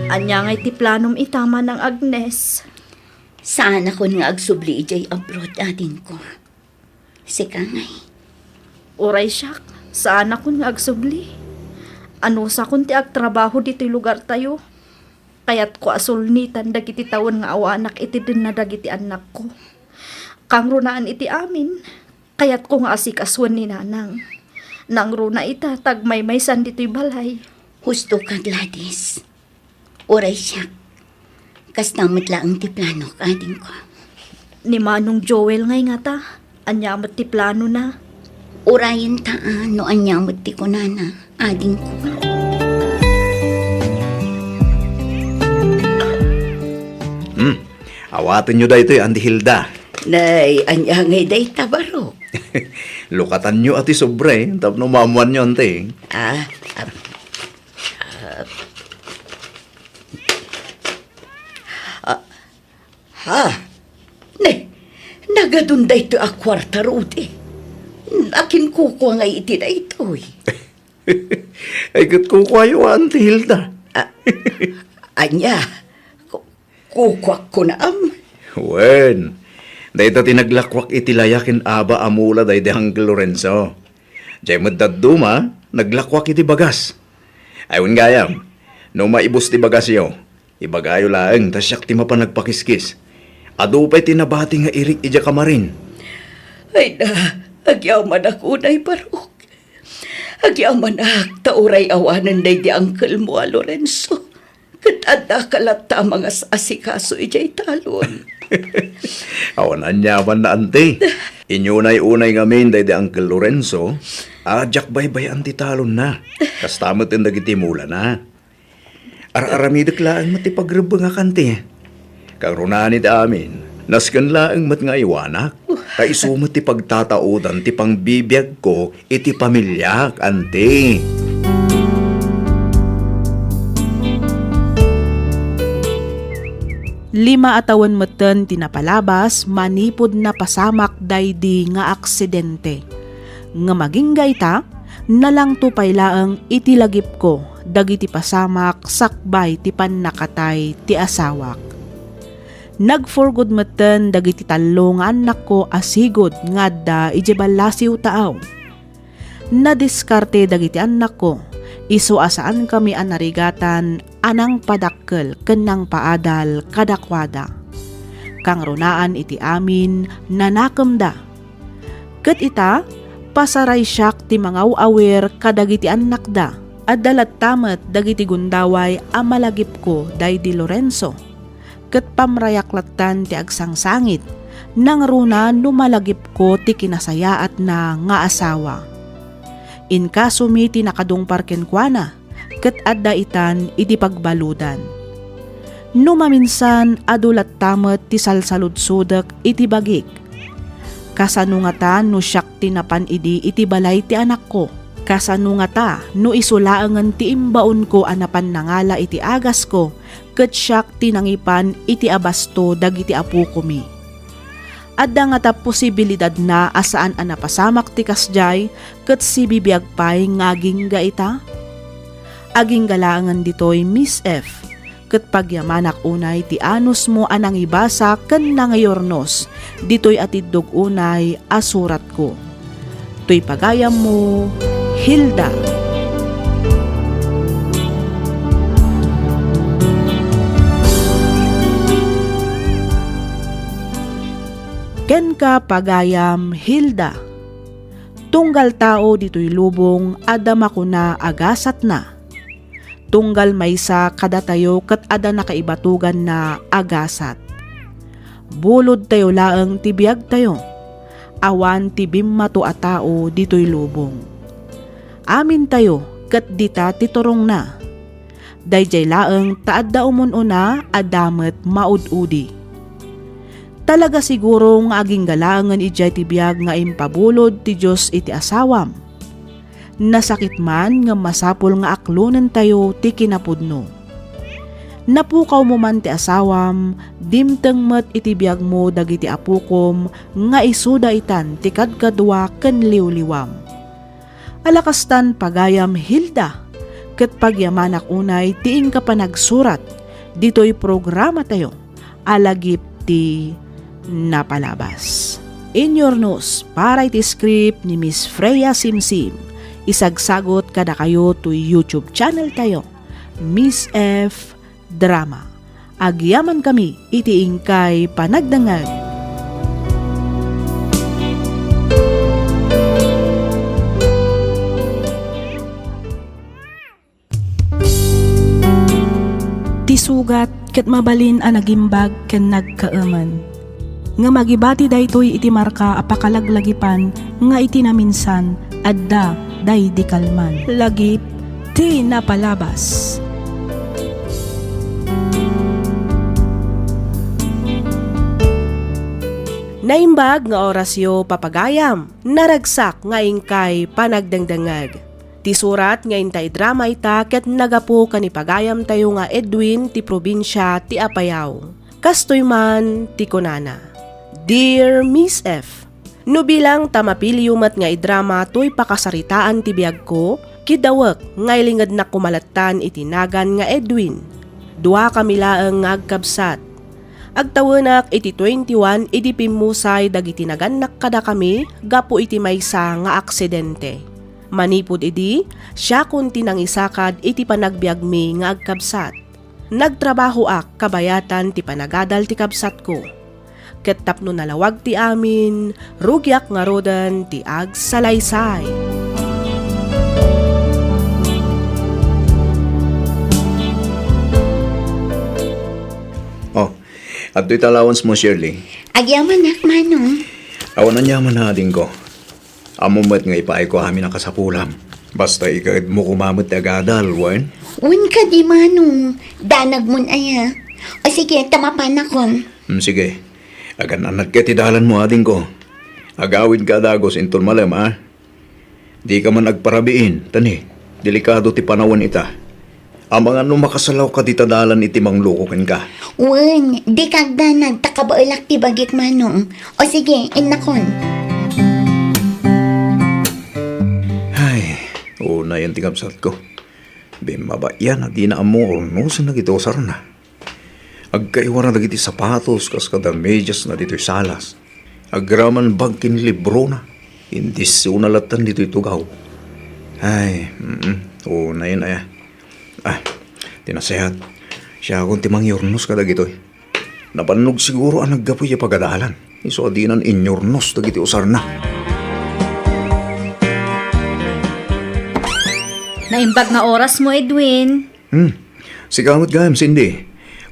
Anya nga'y ti planom itama ng Agnes. Saan ako nga agsubli ijay abroad atin ko. Sika ngay. Uray siyak, saan ako nga agsubli? Ano sa kun ti agtrabaho dito'y lugar tayo? Kaya't ko asulnitan dagiti tawon nga awanak iti din na dagiti anak ko. Kang runaan iti amin, kaya't ko nga asikaswan ni nanang. Nang runa ita, tagmaymaysan dito'y balay. Husto ka, Gladys. Uray siya. Kastamot lang ti plano kading ko. Ni Manong Joel ngay nga ta, anyamat ti plano na. Urayan taan no anyamot ti kunana, ading ko. Awatin nyo da ito'y Andi Hilda. Nay, anyangay day tabaro. Lukatan nyo ati sobre, tapno mamuan nyo ante. Nagadunday to a kwarta rute. Akin kukuha nga iti na ito eh. Ay kat kukwayo Andi Hilda. Anya, kukwak ko na Wen, dahi ta tinaglakwak itilayakin aba amula dahi de Uncle Lorenzo. Diyay madaduma, naglakwak iti bagas. Ayun gayam, no maibos ti bagas yo, ibagayo laeng tasyak ti mapanagpakiskis. Adupay tinabati nga irik ija kamarin. Ay na, agyaman ako na'y parok. Agyaman ak, tauray awanan day di Uncle mo a Lorenzo. Katada kalata mga asikaso ijay talon. Awan anyaman na ante. Inyunay-unay ngamin day di Uncle Lorenzo, ajak baybay anti talon na. Kastamot yung dagiti mula na. Ar-aramidak laang matipagrubang nga kanti. Kang runani ti amin, naskan laang mat nga iwanak. Kaisumat ti pagtataudan ti pangbibiyag ko iti pamilyak, ante. Lima atawan meten tinapalabas manipod na pasamak daydi nga aksidente. Nga maging gayta, nalang tupay laang itilagip ko dagiti pasamak sakbay ti pannakatay ti asawak. Nagforgod meten dagiti tallo nga anak ko asigod ngadda ije balasiw taaw. Nadiskarte dagiti anak ko, iso asaan kami anarigatan anang padakkel kenang paadal kadakwada. Kang runaan iti amin nanakemda. Ket ita pasaray siyak ti mangaw-awer kadagiti anak da at dalat tamet dagiti gundaway amalagip ko daydi Lorenzo. ket pamrayaklatan ti agsangsangit, nang runa numalagip ko ti kinasayaat na nga asawa. Inkasumi ti nakadungpar kenkwana, ket adda itan iti pagbaludan. Numaminsan adulat tamet ti salsaludsudek iti bagik. Kasano nga ta no siyak tinapan idi iti balay ti anak ko. Kasano nga ta no isulaangan ti imbaon ko anapan nangala iti agas ko, ket siyak tinangipan iti abasto dagiti apu ko mi. Adda nga ta posibilidad na asaan anapasamak ti kasjay, ket si bibiyag pay ngaging ga ita? Aging galangan ditoy Miss F, ket pagyamanak unay ti anus mo anang ibasa ken nangayornos, ditoy atidog unay asurat ko. Toy pagayam mo, Hilda. Ken ka pagayam, Hilda. Tunggal tao dito'y lubong, adama ko na agasat na. Tunggal maysa kada tayo kat ada nakaibatugan na agasat. Bulod tayo laeng tibiyag tayo. Awan tibim mato a tao dito'y lubong. Amin tayo kat dita titurong na. Dayjay laeng taadda umununa adamet maududi. Talaga siguro nga aging galangan ijay ti biyag nga impabulod ti Diyos iti asawam. Nasakit man nga masapul nga aklunan tayo ti kinapudno. Napukaw mo man ti asawam, dimteng met iti biyag mo dagiti apukom nga isuda itan ti kadkadwa ken liwliwam. Alakastan pagayam, Hilda, ket pagyamanak unay tiing ka pa nagsurat, dito'y programa tayo, alagip ti napalabas. In your nose, para iti script ni Miss Freya Simsim. Isagsagot kada kayo to YouTube channel tayo, Miss F Drama. Agyaman kami iti ingkay panagdangag. Tisugat ket mabalin a nagimbag ken nagkaaman. Nga magibati daytoy iti marka apakalaglagipan nga iti naminsan adda day di kalman. Lagip ti napalabas. Naimbag nga orasyo papagayam, naragsak nga ingkay panagdangdangag. Ti surat nga intay drama ita ket nagapo kanipagayam tayo nga Edwin ti probinsya ti Apayao. Kastoy man ti kunana. Dear Miss F, no bilang tamapiliumat nga idrama to'y pakasaritaan ti biyag ko, kidawak nga ilingad na kumalatan itinagan nga Edwin. Dua kami laeng nga agkabsat. Agtawanak iti 21 iti pimusay dagiti naganak kada kami, gapo iti maysa nga aksidente. Manipod idi, siya kunti nang isakad iti panagbiag mi nga agkabsat. Nagtrabaho ak kabayatan ti panagadal ti kabsat ko. Ket tapno nalawag ti amin, rugyak nga rodan ti agsalaysay. Oh, at do'y talawans mo, Shirley. Agyaman nak, Manong. Awan na niyaman na din ko. Amumat nga ipaay ko amin ang kasapulam. Basta ikagad mo kumamot agadal, wan? Un ka di, Manong. Danag mon aya. O sige, tamapan akon. Sige. Agan anad ka tidalan mo ading ko. Agawin ka dagos intol malam, ha? Di ka man agparabiin, tani. Delikado ti panawan ita. Amang ano makasalaw ka ditadalan iti manglukokin ka. Un, di kagda nagtakabailak ti bagik, Manong. O sige, inakon. Ay, una yan tingapsat ko. Bimaba yan, di na amo ornosan na gitosar na. Agkaiwara na giti sapatos kas kada medyas na dito'y salas. Agraman bagkin libro na. Hindi sunalatan dito'y tugaw. Ay, una yan ay. Tinasayahat. Siya akong timang yornos kada gito'y. Napanog siguro ang naggapoy yung pagadalan. Iso adinan inyornos na giti usar na. Naimbag nga oras mo, Edwin. Sikamot gayam, Cindy.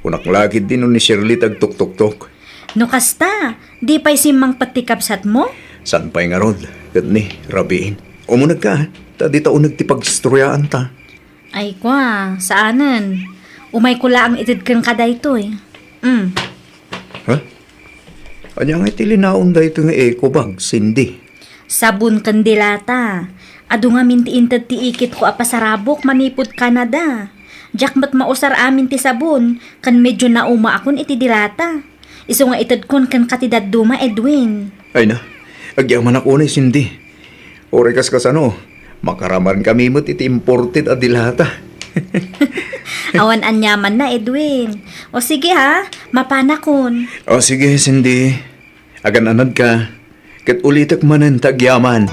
Kunaklakid din nun ni Shirley tag tuk-tuk-tuk. No kasta, di pa'y simang patikapsat mo? San pa'y nga rod? Kat ni, rabiin. Umunag ka, ta di taunag ti pagstoryaan ta. Ay kwa, saanan? Umay ko lang itid kang kaday to eh. Ha? Anya nga itilinaon da ito nga eco bag, Cindy. Sabon kandilata. Ado nga minti intad ti ikit ko apasarabok manipod Canada. Jack mat mausar amin ti sabon, kan medyo nauma akon iti dilata. Iso nga itad kon kan katidad duma Edwin. Ay na, agyaman ako ni Cindy. Orekas kas ano, makaraman kami mo't iti imported adilata. Awan anyaman na Edwin. O sige ha, mapanakon. O sige, Cindy. Agan-anad ka. Kat ulitak manan tagyaman.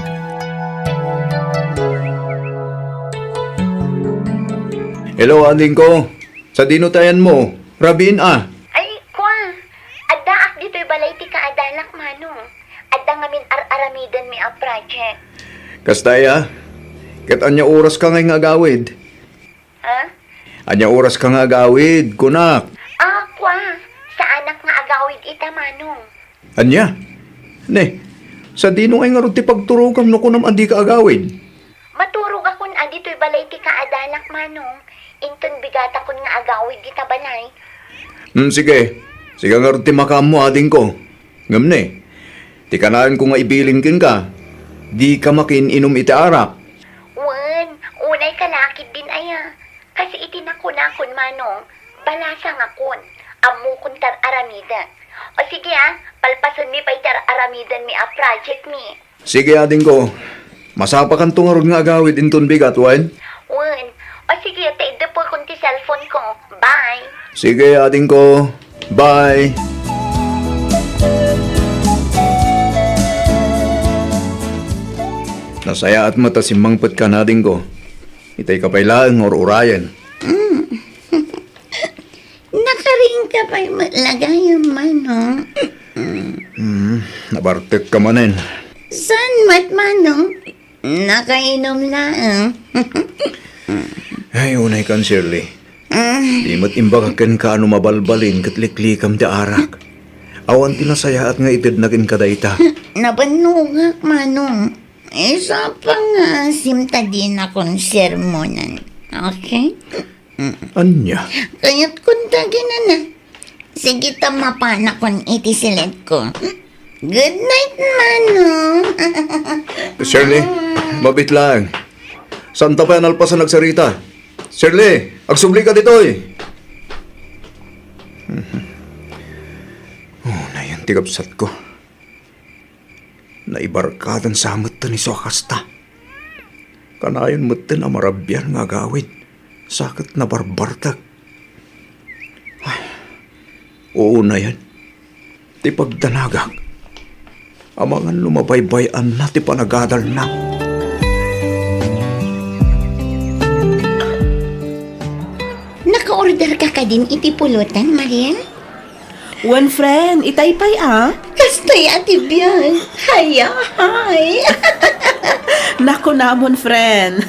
Hello, anding ko. Sa dinutayan mo. Rabin ah. Ay, kwa. Adda ak dito'y balay ti kaadalak, mano. Adda nga min ar-aramidan mi a project. Kastaya. Kat anya oras ka ngay nga agawid. Ha? Anya oras ka nga agawid, kunak. Ah, kwa. Sa anak nga agawid ita, mano. Anya? Ne, sa dino ngay nga ron ti pagturugam no kunam andi ka agawid. Maturog akon dito'y balay ti kaadalak, mano. Inton bigata kun nga agawid ita balay. Sige. Sige nga ron ti makam mo, ading ko. Ngam ne, ti kanaan ko nga ibilin kin ka. Di ka makin inom iti arak. Wan, unay kalakid din aya. Kasi itinakon-akon, manong. Balasa nga kun. Amu kun tar aramida. O sige palpason mi pa'y tar aramidan mi a project mi. Sige, ading ko. Masapakan to nga ron nga agawid inton bigat, wan? Wan, o sige, taida po kun ti cellphone ko. Bye. Sige, ading ko. Bye. Nasaya at matasimmangpat ka na, ading ko. Itay kapailaan or urayan. Nakaring ka pa'y matlagayan, manong. Nabartek ka manen. San mat, manong? Nakainom lang. Ay, unay kan, Shirley. Di mat imbagakan ka ano mabalbalin katliklikam da arak. Awan tinasaya at nga itid na kin kadayta. Nabanugak, manong. Isa pa nga simta din akong sermonan. Okay? Anya? Kaya't kuntagin na. Sige tamapana kung itisilit ko. Good night, manong. Shirley, mabit lang. Saan ta pa yan alpasan nagsarita? Shirley, agsubli ka dito eh. Oh, na yan tigapsat ko. Naibarkadan sa amatan ni Sokasta. Kanayon matan amarabyan nga gawid. Sakit na barbartag. Ay, oo na yan. Ti pagdanagag. Amangan lumabaybayan na ti panagadal na. Naka-order ka din iti pulutan, Marian? One friend, itay pay Kastoy ati biyan. Haya, hay. Nako namon friend.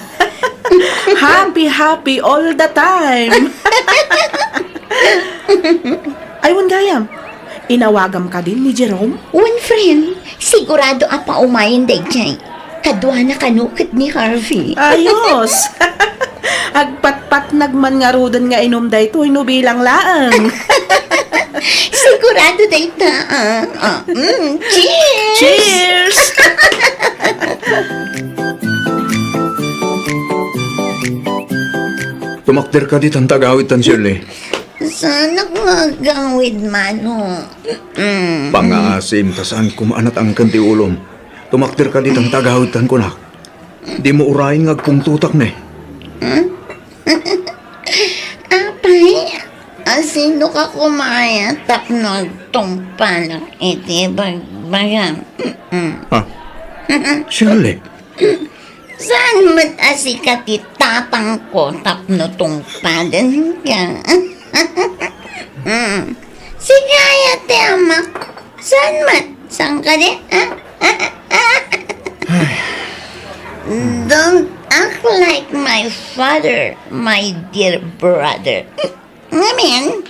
Happy all the time. Ay, gayam. Inawagam ka din ni Jerome? One friend, sigurado apa umayin day jay. Kadwa na kanukit ni Harvey. Ayos. Agpat-pat nagman nga rudan nga inom day to, bilang laang. Sigurado day ta. Cheers! Cheers! Tumakder ka ditang tagawid tan, Shirley. Sana magawid, mano. Pangasim, tasaan kumaanat ang kanti ulom. Tumakder ka ditang tagawid tan kunak. Di mo urayin nga agpungtutak ne. Apay, asino ka kumaya tapnog tungpalang iti bagbagan. Ha? Shirley, Saan mat asikat itatang ko tapno tungpalan ka? Sige, ayate, amak. Saan mat? Saan ka di? Don't act like my father, my dear brother. Ngamin,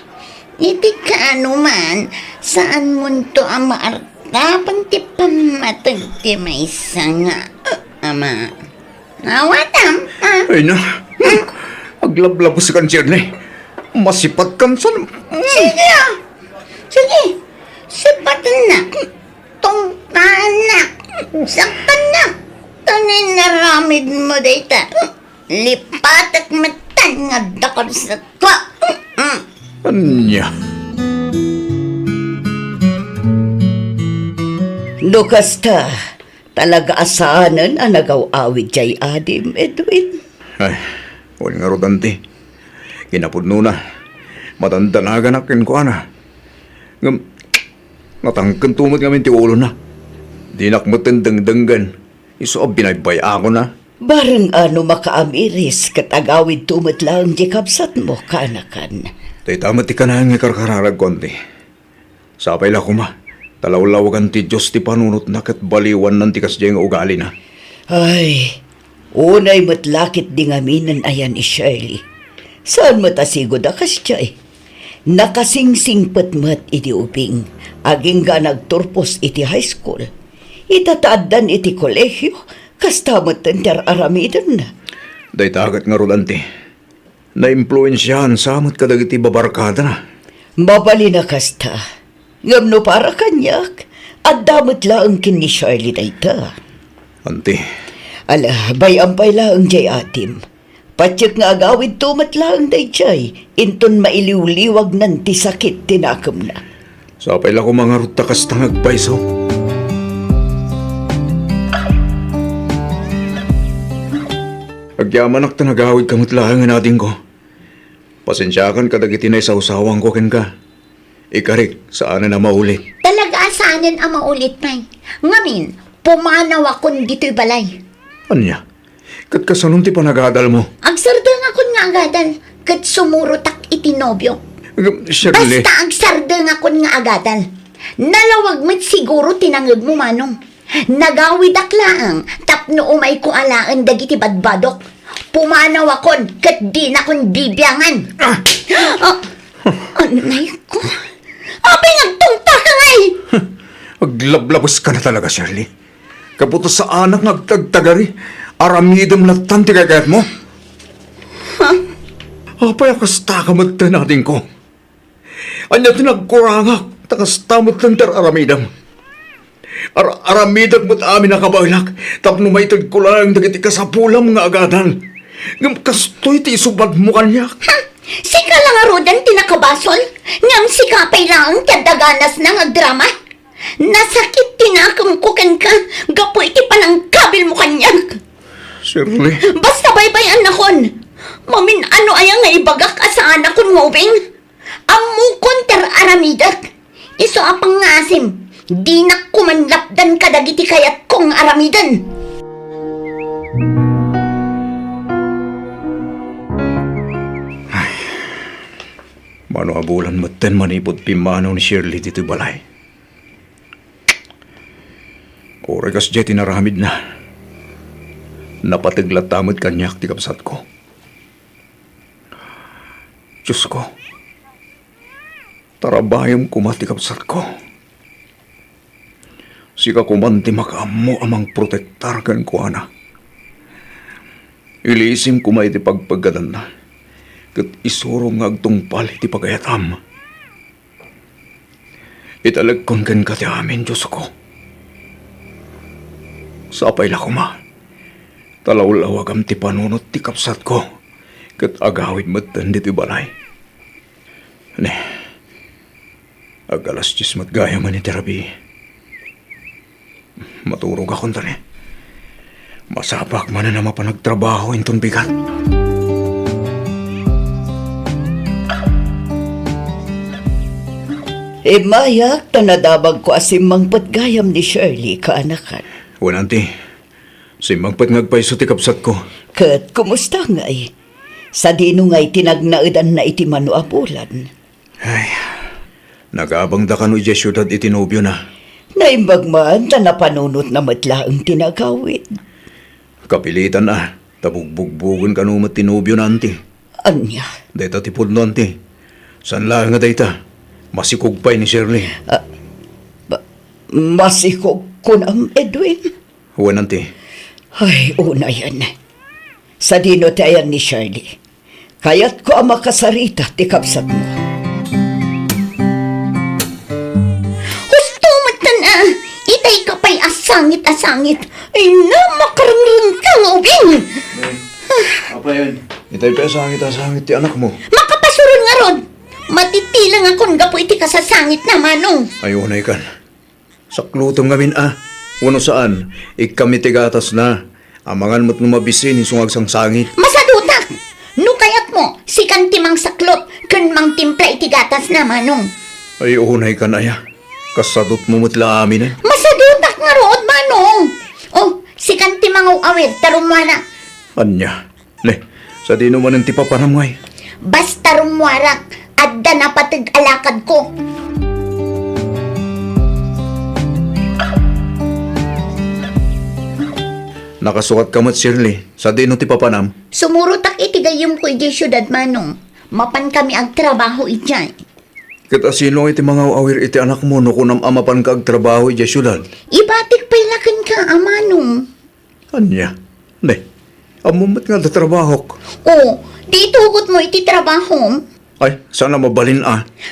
Iti ka ano man, saan mo to ang maartapan ti pamatag ti may sanga, ama. Nawatam, Ay na. Aglablabo si kan Shirley. Masipat kan sa... Sige ah. Sige. Sipatan na. Tungtaan na. Saktan na. Tanin naramid mo dayta. Lipat at matan nga dakol sa kwa. Anya. Lukas ta, talaga asahanan ang nagaw-awid jay Adim, Edwin. Ay, wala nga rodante. Kinapudno na. Matanda na ganakin ko, ana. Natangkan tumot kami ti ulo na. Di nakmatan dangdanggan. Iso binaybay ako na. Barang ano makaamiris kat agawid tumot lang di kapsat mo kanakan. Tay tamat ti kanahan nga karkararag konti. Sapay la kuma. Talawlawagan ti Diyos ti panunot na kat baliwan ng tikas diyang ugali na. Ay, unay matlakit di ngaminan ayan ni Shirley. Saan matasigo da kas jay? Nakasingsingpat mat iti uping. Aging ga nagturpos iti high school. Itataadan iti kolehyo. Kastamot enter aramidan na. Day tagat nga rodante. Na-impluensyahan samot kadag iti babarkada na. Mabali na kasta. Ngam no para kanyak. At damot laang kin ni Shirley dayta. Ante, Ala, bayampay laang jay atim. Patsyak nga agawid tumat laang day jay. Inton mailiwliwag nan ti sakit tinakam na. sapay la ko mga rutakas tangag paiso. Agyaman ak tanagawid kamot lang nga natin ko. Pasensyakan kadag itinay sa usawang ko ken ka. Ikarik, saan na maulit. Talaga asanin ang maulit, May. Ngamin, pumanaw akong dito'y balay. Anya? Kat kasanong ti panagadal mo? Agsardang akong nga agadal, kat sumurutak itinobyo. Shirley. Basta agsardang akong nga agadal. Nalawag mo't siguro tinangag mo, Manong. Nagawid aklaang, tapno umay ko alaan dagiti badbadok. Pumanaw akon, kat di na akong bibyangan. Anay ko. Abay, nagtungta ka ngay! Aglablabos ka na talaga, Shirley. Kaputo sa anak nagtagtagari. Aramidam latan ti kagayat mo. Apay akasta ka magtanating ko. Anya tinagkurangak. Takastamot lang tar aramidam. Aramidam mo't amin nakabailak. Tapno may ko lang dagiti kasapulam nga agadan. Ngam kastoy ti isubad mo kanyak. Sika lang arudan tinakabasol. Ngam sikapay lang tiyadaganas ng agdrama. Nasakit tinakam ko kan ka. Gapo iti palang kabil mo kanyak. Shirley. Basta baybayan nakon. Mamin ano ayang nga ibagak asaan akon ngobing. Amukon ter aramidak. Iso apang ngasim. Di na kumanlapdan kadagiti kayat kong aramidan. Mano abulan maten manipod pimano ni Shirley dito balay. Oregas jay tinaramid na. Napatiglatamod kanyak ti kapsat ko. Diyos ko. Tarabayam kumati kapsat ko. Sika kumanti makaamo amang protektar kan ko ana. Ilisim kumay ti pagpagadan na. Kat isuro nga agtungpal iti pagayatam. Italagkon kan ka ti amin, Diyos ko. Sapay la kuma. Talawlawagam ti panunot ti kapsat ko. Kat agawid matan diti balay. Ne, agalas 10 matgaya man iti rabi. Maturog akong tani. Masapak man na mapanagtrabaho inton bigat. Mayak, tanadabag ko asimang patgayam ni Shirley kaanakan. Wananti, simang pat ngagpaiso ti kapsat ko. Kat, kumusta ngay? Sa dino ngay tinagnaudan na iti manuapulan. Ay, nagabang da kano iti syudad iti nobyo na. Naimbag man, tanapanunot na matlaang tinagawid. Kapilitan na, tabugbugbugon kano matinobyo na anti. Anya? Dayta tipod no anti. San lang nga dayta? Masikog pa ni Shirley. Masikog ko na, Edwin. Huwag nanti. Ay, una yan. Sa dino tayan ni Shirley. Kaya't ko ang makasarita, tikapsat mo. Husto matan itay ka pa'y asangit. Ay na, makarangrang kang ubing. Apa yan? Itay pa sangit ti anak mo. Makapasuron nga ron. Matitilang akong gapo iti kasasangit na manong. Ayunay kan. Saklutong ngamin Wano saan, ikami tigatas na. Amangan mo't numabisin isungag sang sangit. Masadutak! No kayat mo, si kantimang saklot, kun mang timpla iti gatas na manong. Ayunay kan aya. Kasadot mo mutla amin Masadutak nga rood manong. Oh, si kantimang awir, tarumwana. Anya. Sa dino man ang tipapanamay. Basta rumwarak, adda na patag alakad ko. Nakasukat ka mat Shirley. Sa dino tipapanam. Sumurutak iti gayom ko iti syudad manong. Mapan kami ang trabaho iti. Kita sino iti mga awir iti anak mo no kunam amapan ka ag trabaho iti syudad. Ibatik pailakan ka, amanong. Anya. Amumat nga da trabaho. Oh, di tugot mo iti trabaho. Ay, sana mabalin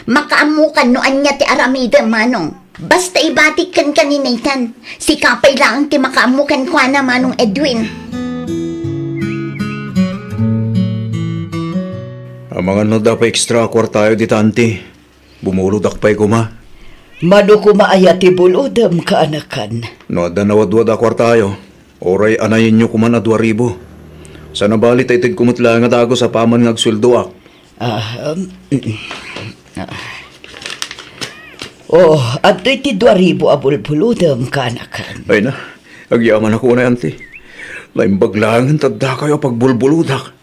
Makaamukan no anya ti aramida manong. Basta ibatik kan kaninaitan. Si kapay lang ti makaamukan ko na manong Edwin. Ang mga no da pa extra kwartayo di tanti. Bumuludak pa'y kuma. Mano kumaayati bulodam kaanakan. No da nawadwad a kwartayo. Oray anayin nyo kuman a 2,000. Sana balit ay tig kumutla nga dago sa paman ng agsuldoak. Adto iti 2,000 abulbulodam kaanakan. Ay na, agyaman ako na yanti. Laimbag lang tadda kayo pagbulbuludak.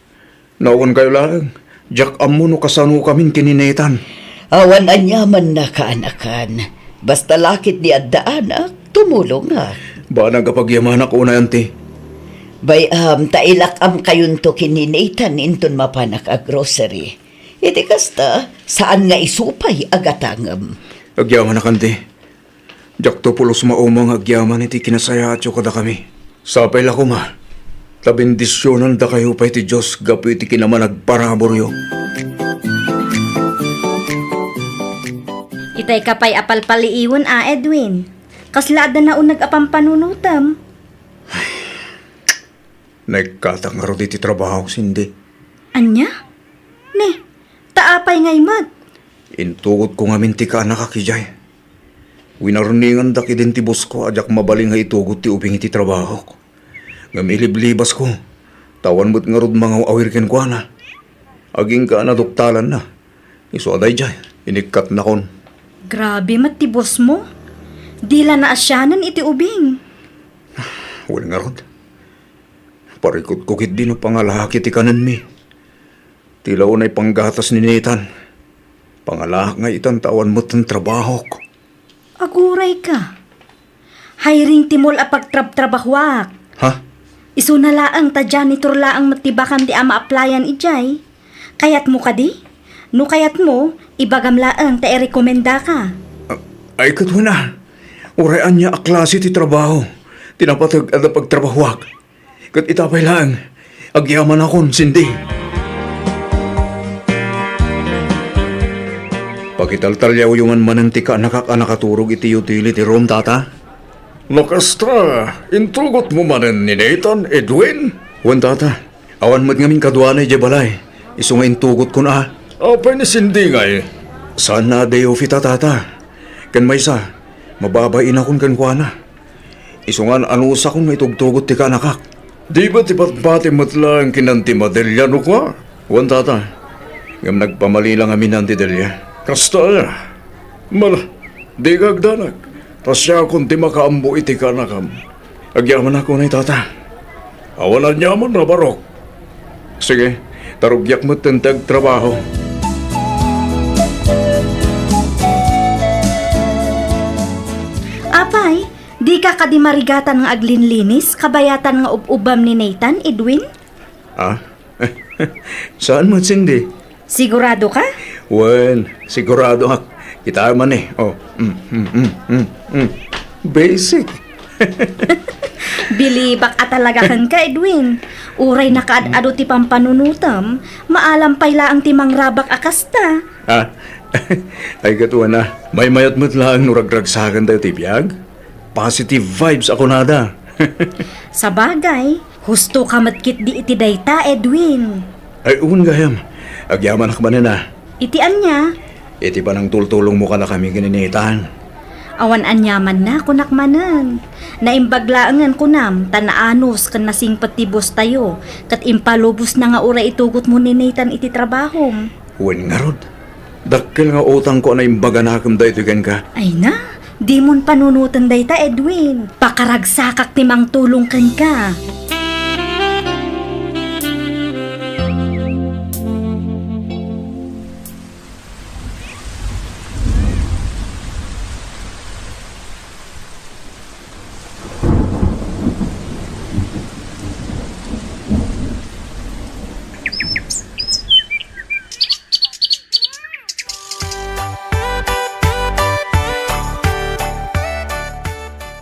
Nawan kayo lang. Jack amo no kasano kamin kininetan. Awan anyaman na kaanakan. Basta lakit di addaanak, tumulong nga. Ba nagapagyaman ako na yanti. Bay, tailak kayon to kininaitan inton mapanak a grocery. Iti kasta, saan nga isupay agatangam. Agyaman na kanti. Jack to pulos maumang agyaman iti kinasaya at kada kami. Sapay la kuma. Tabindisyonan da kayo pa iti Diyos gapo iti kinaman nagparaboryo. Itay ka pa'y apalpaliiwan Edwin. Kaslada na unag apampanunutam. Nagkatang nga ro iti trabaho, Cindy. Anya? Ne, taapay ngay mat. Intugot ko nga minti ka nakakijay. Winarningan da kidentibos ko ajak mabaling nga itugot ti uping iti trabaho ko. Nga miliblibas ko. Tawan mo't nga rod mga awir ken kwa na. Aging ka na duktalan na. Iso aday jay, inikat na kon. Grabe mat ti boss mo. Dila na asyanan iti ubing. Wala nga rod. Parikot ko kit din o pangalahak iti kanan mi. Tilaw na'y panggatas ni Nathan. Pangalahak nga itan tawan mo't ang trabaho ko. Aguray ka. Hiring timol a pagtrab-trabahwak. Ha? Isu na laang ta janitor laang matibakam di ama applyan ijay. Kayat mo ka di? No kayat mo, ibagam laang ta i-rekomenda ka. Ay katwa na. Urayan niya a klase ti trabaho. Tinapatag at pagtrabahwak. Kat itapay lang. Agyaman akon, Cindy. Pakitaltalyaw yung mananti ka nakakanaturog iti utility room, tata. Nakasta, intugot mo manan ni Nathan, Edwin? Wan, tata. Awan mo't ngamin kadwanay di balay. Iso nga intugot ko na. Apay ni Cindy ngay. Saan na day off ita, tata? Kan may sa, mababain akong kankwana. Iso nga anusa kong itugtugot ti ka nakak. Di ba tipat-pati mo't lang kinanti Madelyano ka? Wan, tata. Ngam nagpamali lang amin nanti Delia. Kasta, di gagdanag. Tasya kung di makaambo iti ka nakam. Agyaman ako na tata. Awalan niyaman na barok. Sige, tarugyak mo't tentag trabaho. Apay, di ka kadimarigatan nga aglinlinis, kabayatan nga ubam ni Nathan, Edwin? Saan mo, Cindy? Sigurado ka? Wan, sigurado ak. Kita man eh. Oh. Basic. Bilibak at talaga kan ka, Edwin. Uray na kaad-ado ti pampanunutam, maalampay laang timang rabak akasta. Ha? Ay katuwa na. May mayat mo't lang nuragragsakan tayo tibiyag. Positive vibes ako nada. Sa bagay, husto ka matkit di iti dayta, Edwin. Ay uwan gayam. Agyaman ka ba na? Itian niya, Iti pa nang tultulong mo ka na kami gininitan. awan anyaman na kunakmanan. Naimbaglaangan ko nam, tanaanos kan nasing patibos tayo, kat impalubos na nga ura itugot mo ni Nathan iti trabaho. Uwan nga rod. Dakil nga utang ko na imbaga na akam dahi tugan ka. Ay na, di mon panunutan dayta, Edwin. Pakaragsakak timang tulong kan ka.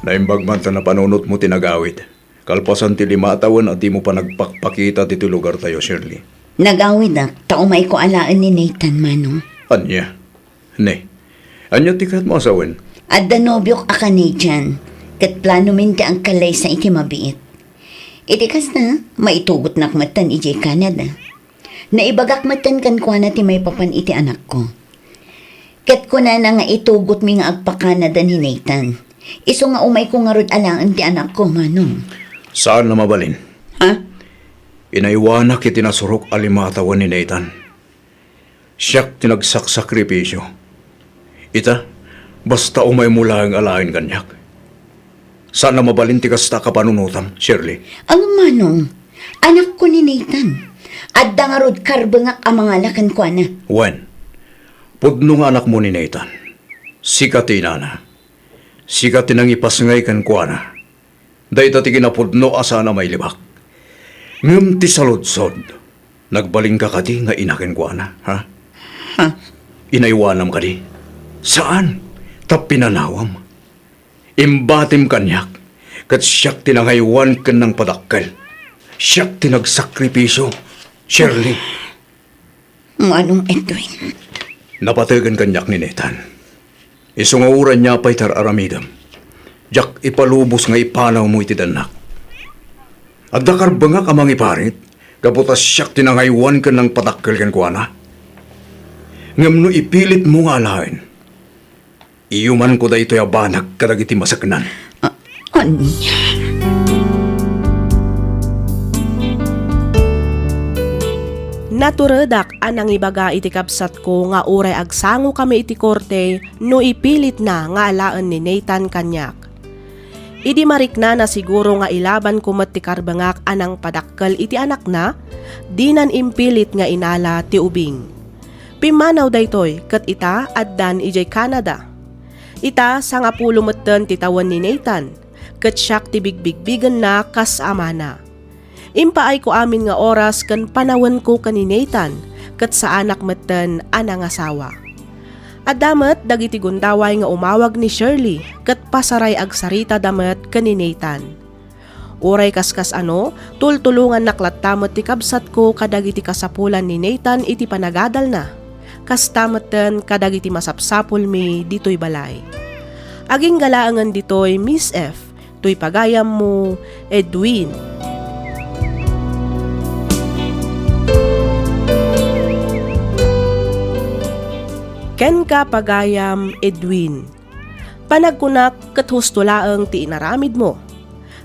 Naimbag man ta na panunot mo tinagawid. Kalpasan ti 5 taon at di mo pa nagpakpakita dito lugar tayo, Shirley. Nagawid na, taumay ko alaan ni Nathan, Manong. Anya? Ne. Anya tikat mo asawan? At danobyok a Canadian, kat plano minti ang kalay sa iti mabiit. Itikas na, maitugot nakmatan iti Canada. Naibagak matan kan kwa na ti may papan iti anak ko. Kat ko na nga itugot mi nga agpa-Canada ni Nathan. Iso nga umay ko nga rod alaan ti anak ko, Manong. Saan na mabalin? Ha? Inaiwanak itinasurok alimatawan ni Nathan. Siyak tinagsakripisyo. Ita, basta umay mula ang alain kanyak. Saan na mabalin ti kasta ka panunutam, Shirley? Ang Manong, anak ko ni Nathan. Adda nga rod karbangak ang mga lakan ko na. Wen, pudno nga anak mo ni Nathan. Sikatina na. Sikat tinang ipasngay kan kuana. Day tati kinapudno asa na may libak. Ngam ti saludsod. Nagbaling ka kadi nga inakin kuana, ha? Ha? Inaiwanam kadi. Saan? Tapinanawam. Imbatim kanyak. Kat siyak tinangaywan kan ng padakkel. Siyak tinagsakripisyo. Shirley. Manong Edwin. Napatagan kanyak ni Nathan. Isunguran niya pa'y tararamidam. Jak ipalubos nga ipanaw mo iti danak. At dakar bangak amang iparit, kaputas siyak tinangaywan ka ng patakkel kan kuana. Ngam no ipilit mo nga alain. Iyuman ko da ito'y abanag kadag iti masaknan. Anya? Naturedak anang ibaga iti kapsat ko nga uray agsango kami iti korte no ipilit na nga alaan ni Nathan kanyak. Idi marikna na siguro nga ilaban ko met ti karbangak anang padakkel iti anak na, dinan impilit nga inala ti ubing. Pimanaw daytoy ket ita addan ijay Canada. Ita sa nga pulo metten ti tawan ni Nathan, ket siyak ti bigbigbigan na kas amana. Impaay ko amin nga oras kan panawan ko kani Nathan ket sa anak metten anang asawa. Adamet dagiti gundaway nga umawag ni Shirley ket pasaray agsarita damet kani Nathan. Uray kaskas tultulungan naklattamet ti kabsat ko kadagiti kasapulan ni Nathan iti panagadal na. Kastametten kadagiti masapsapul mi ditoy balay. Aging galaangan ditoy Miss F, tuy pagayam mo Edwin. Ken ka pagayam Edwin. Panagkunak ket husto laeng ti inaramid mo.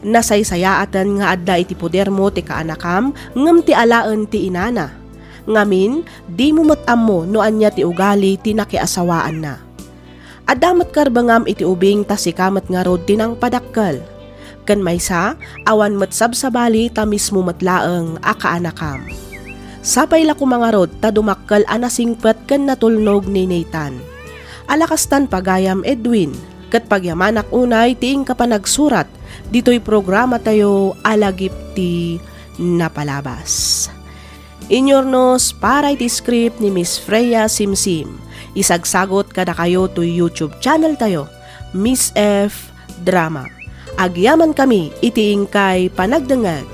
Nasaysayaatan nga adda iti poder mo ti kaanakam ngem ti alaen ti inana. Ngamin di mo matam mo no anya ti ugali ti nakiasawaan na. Adamat karbangam iti ubing ta sikamet nga rod tinang padakkel. Ken maysa awan met sabsabali ta mismo matlaeng a kaanakam. Sapay la kumangarod ta dumakkel anasingpet ken natulnog ni Nathan. Alakastan pagayam Edwin, ket pagyamanak unay tiing kapanagsurat, dito'y programa tayo alagipti napalabas. Inyornos para iti script ni Miss Freya Simsim. Isagsagot kada kayo to YouTube channel tayo, Miss F Drama. Agyaman kami itiing kay panagdengag.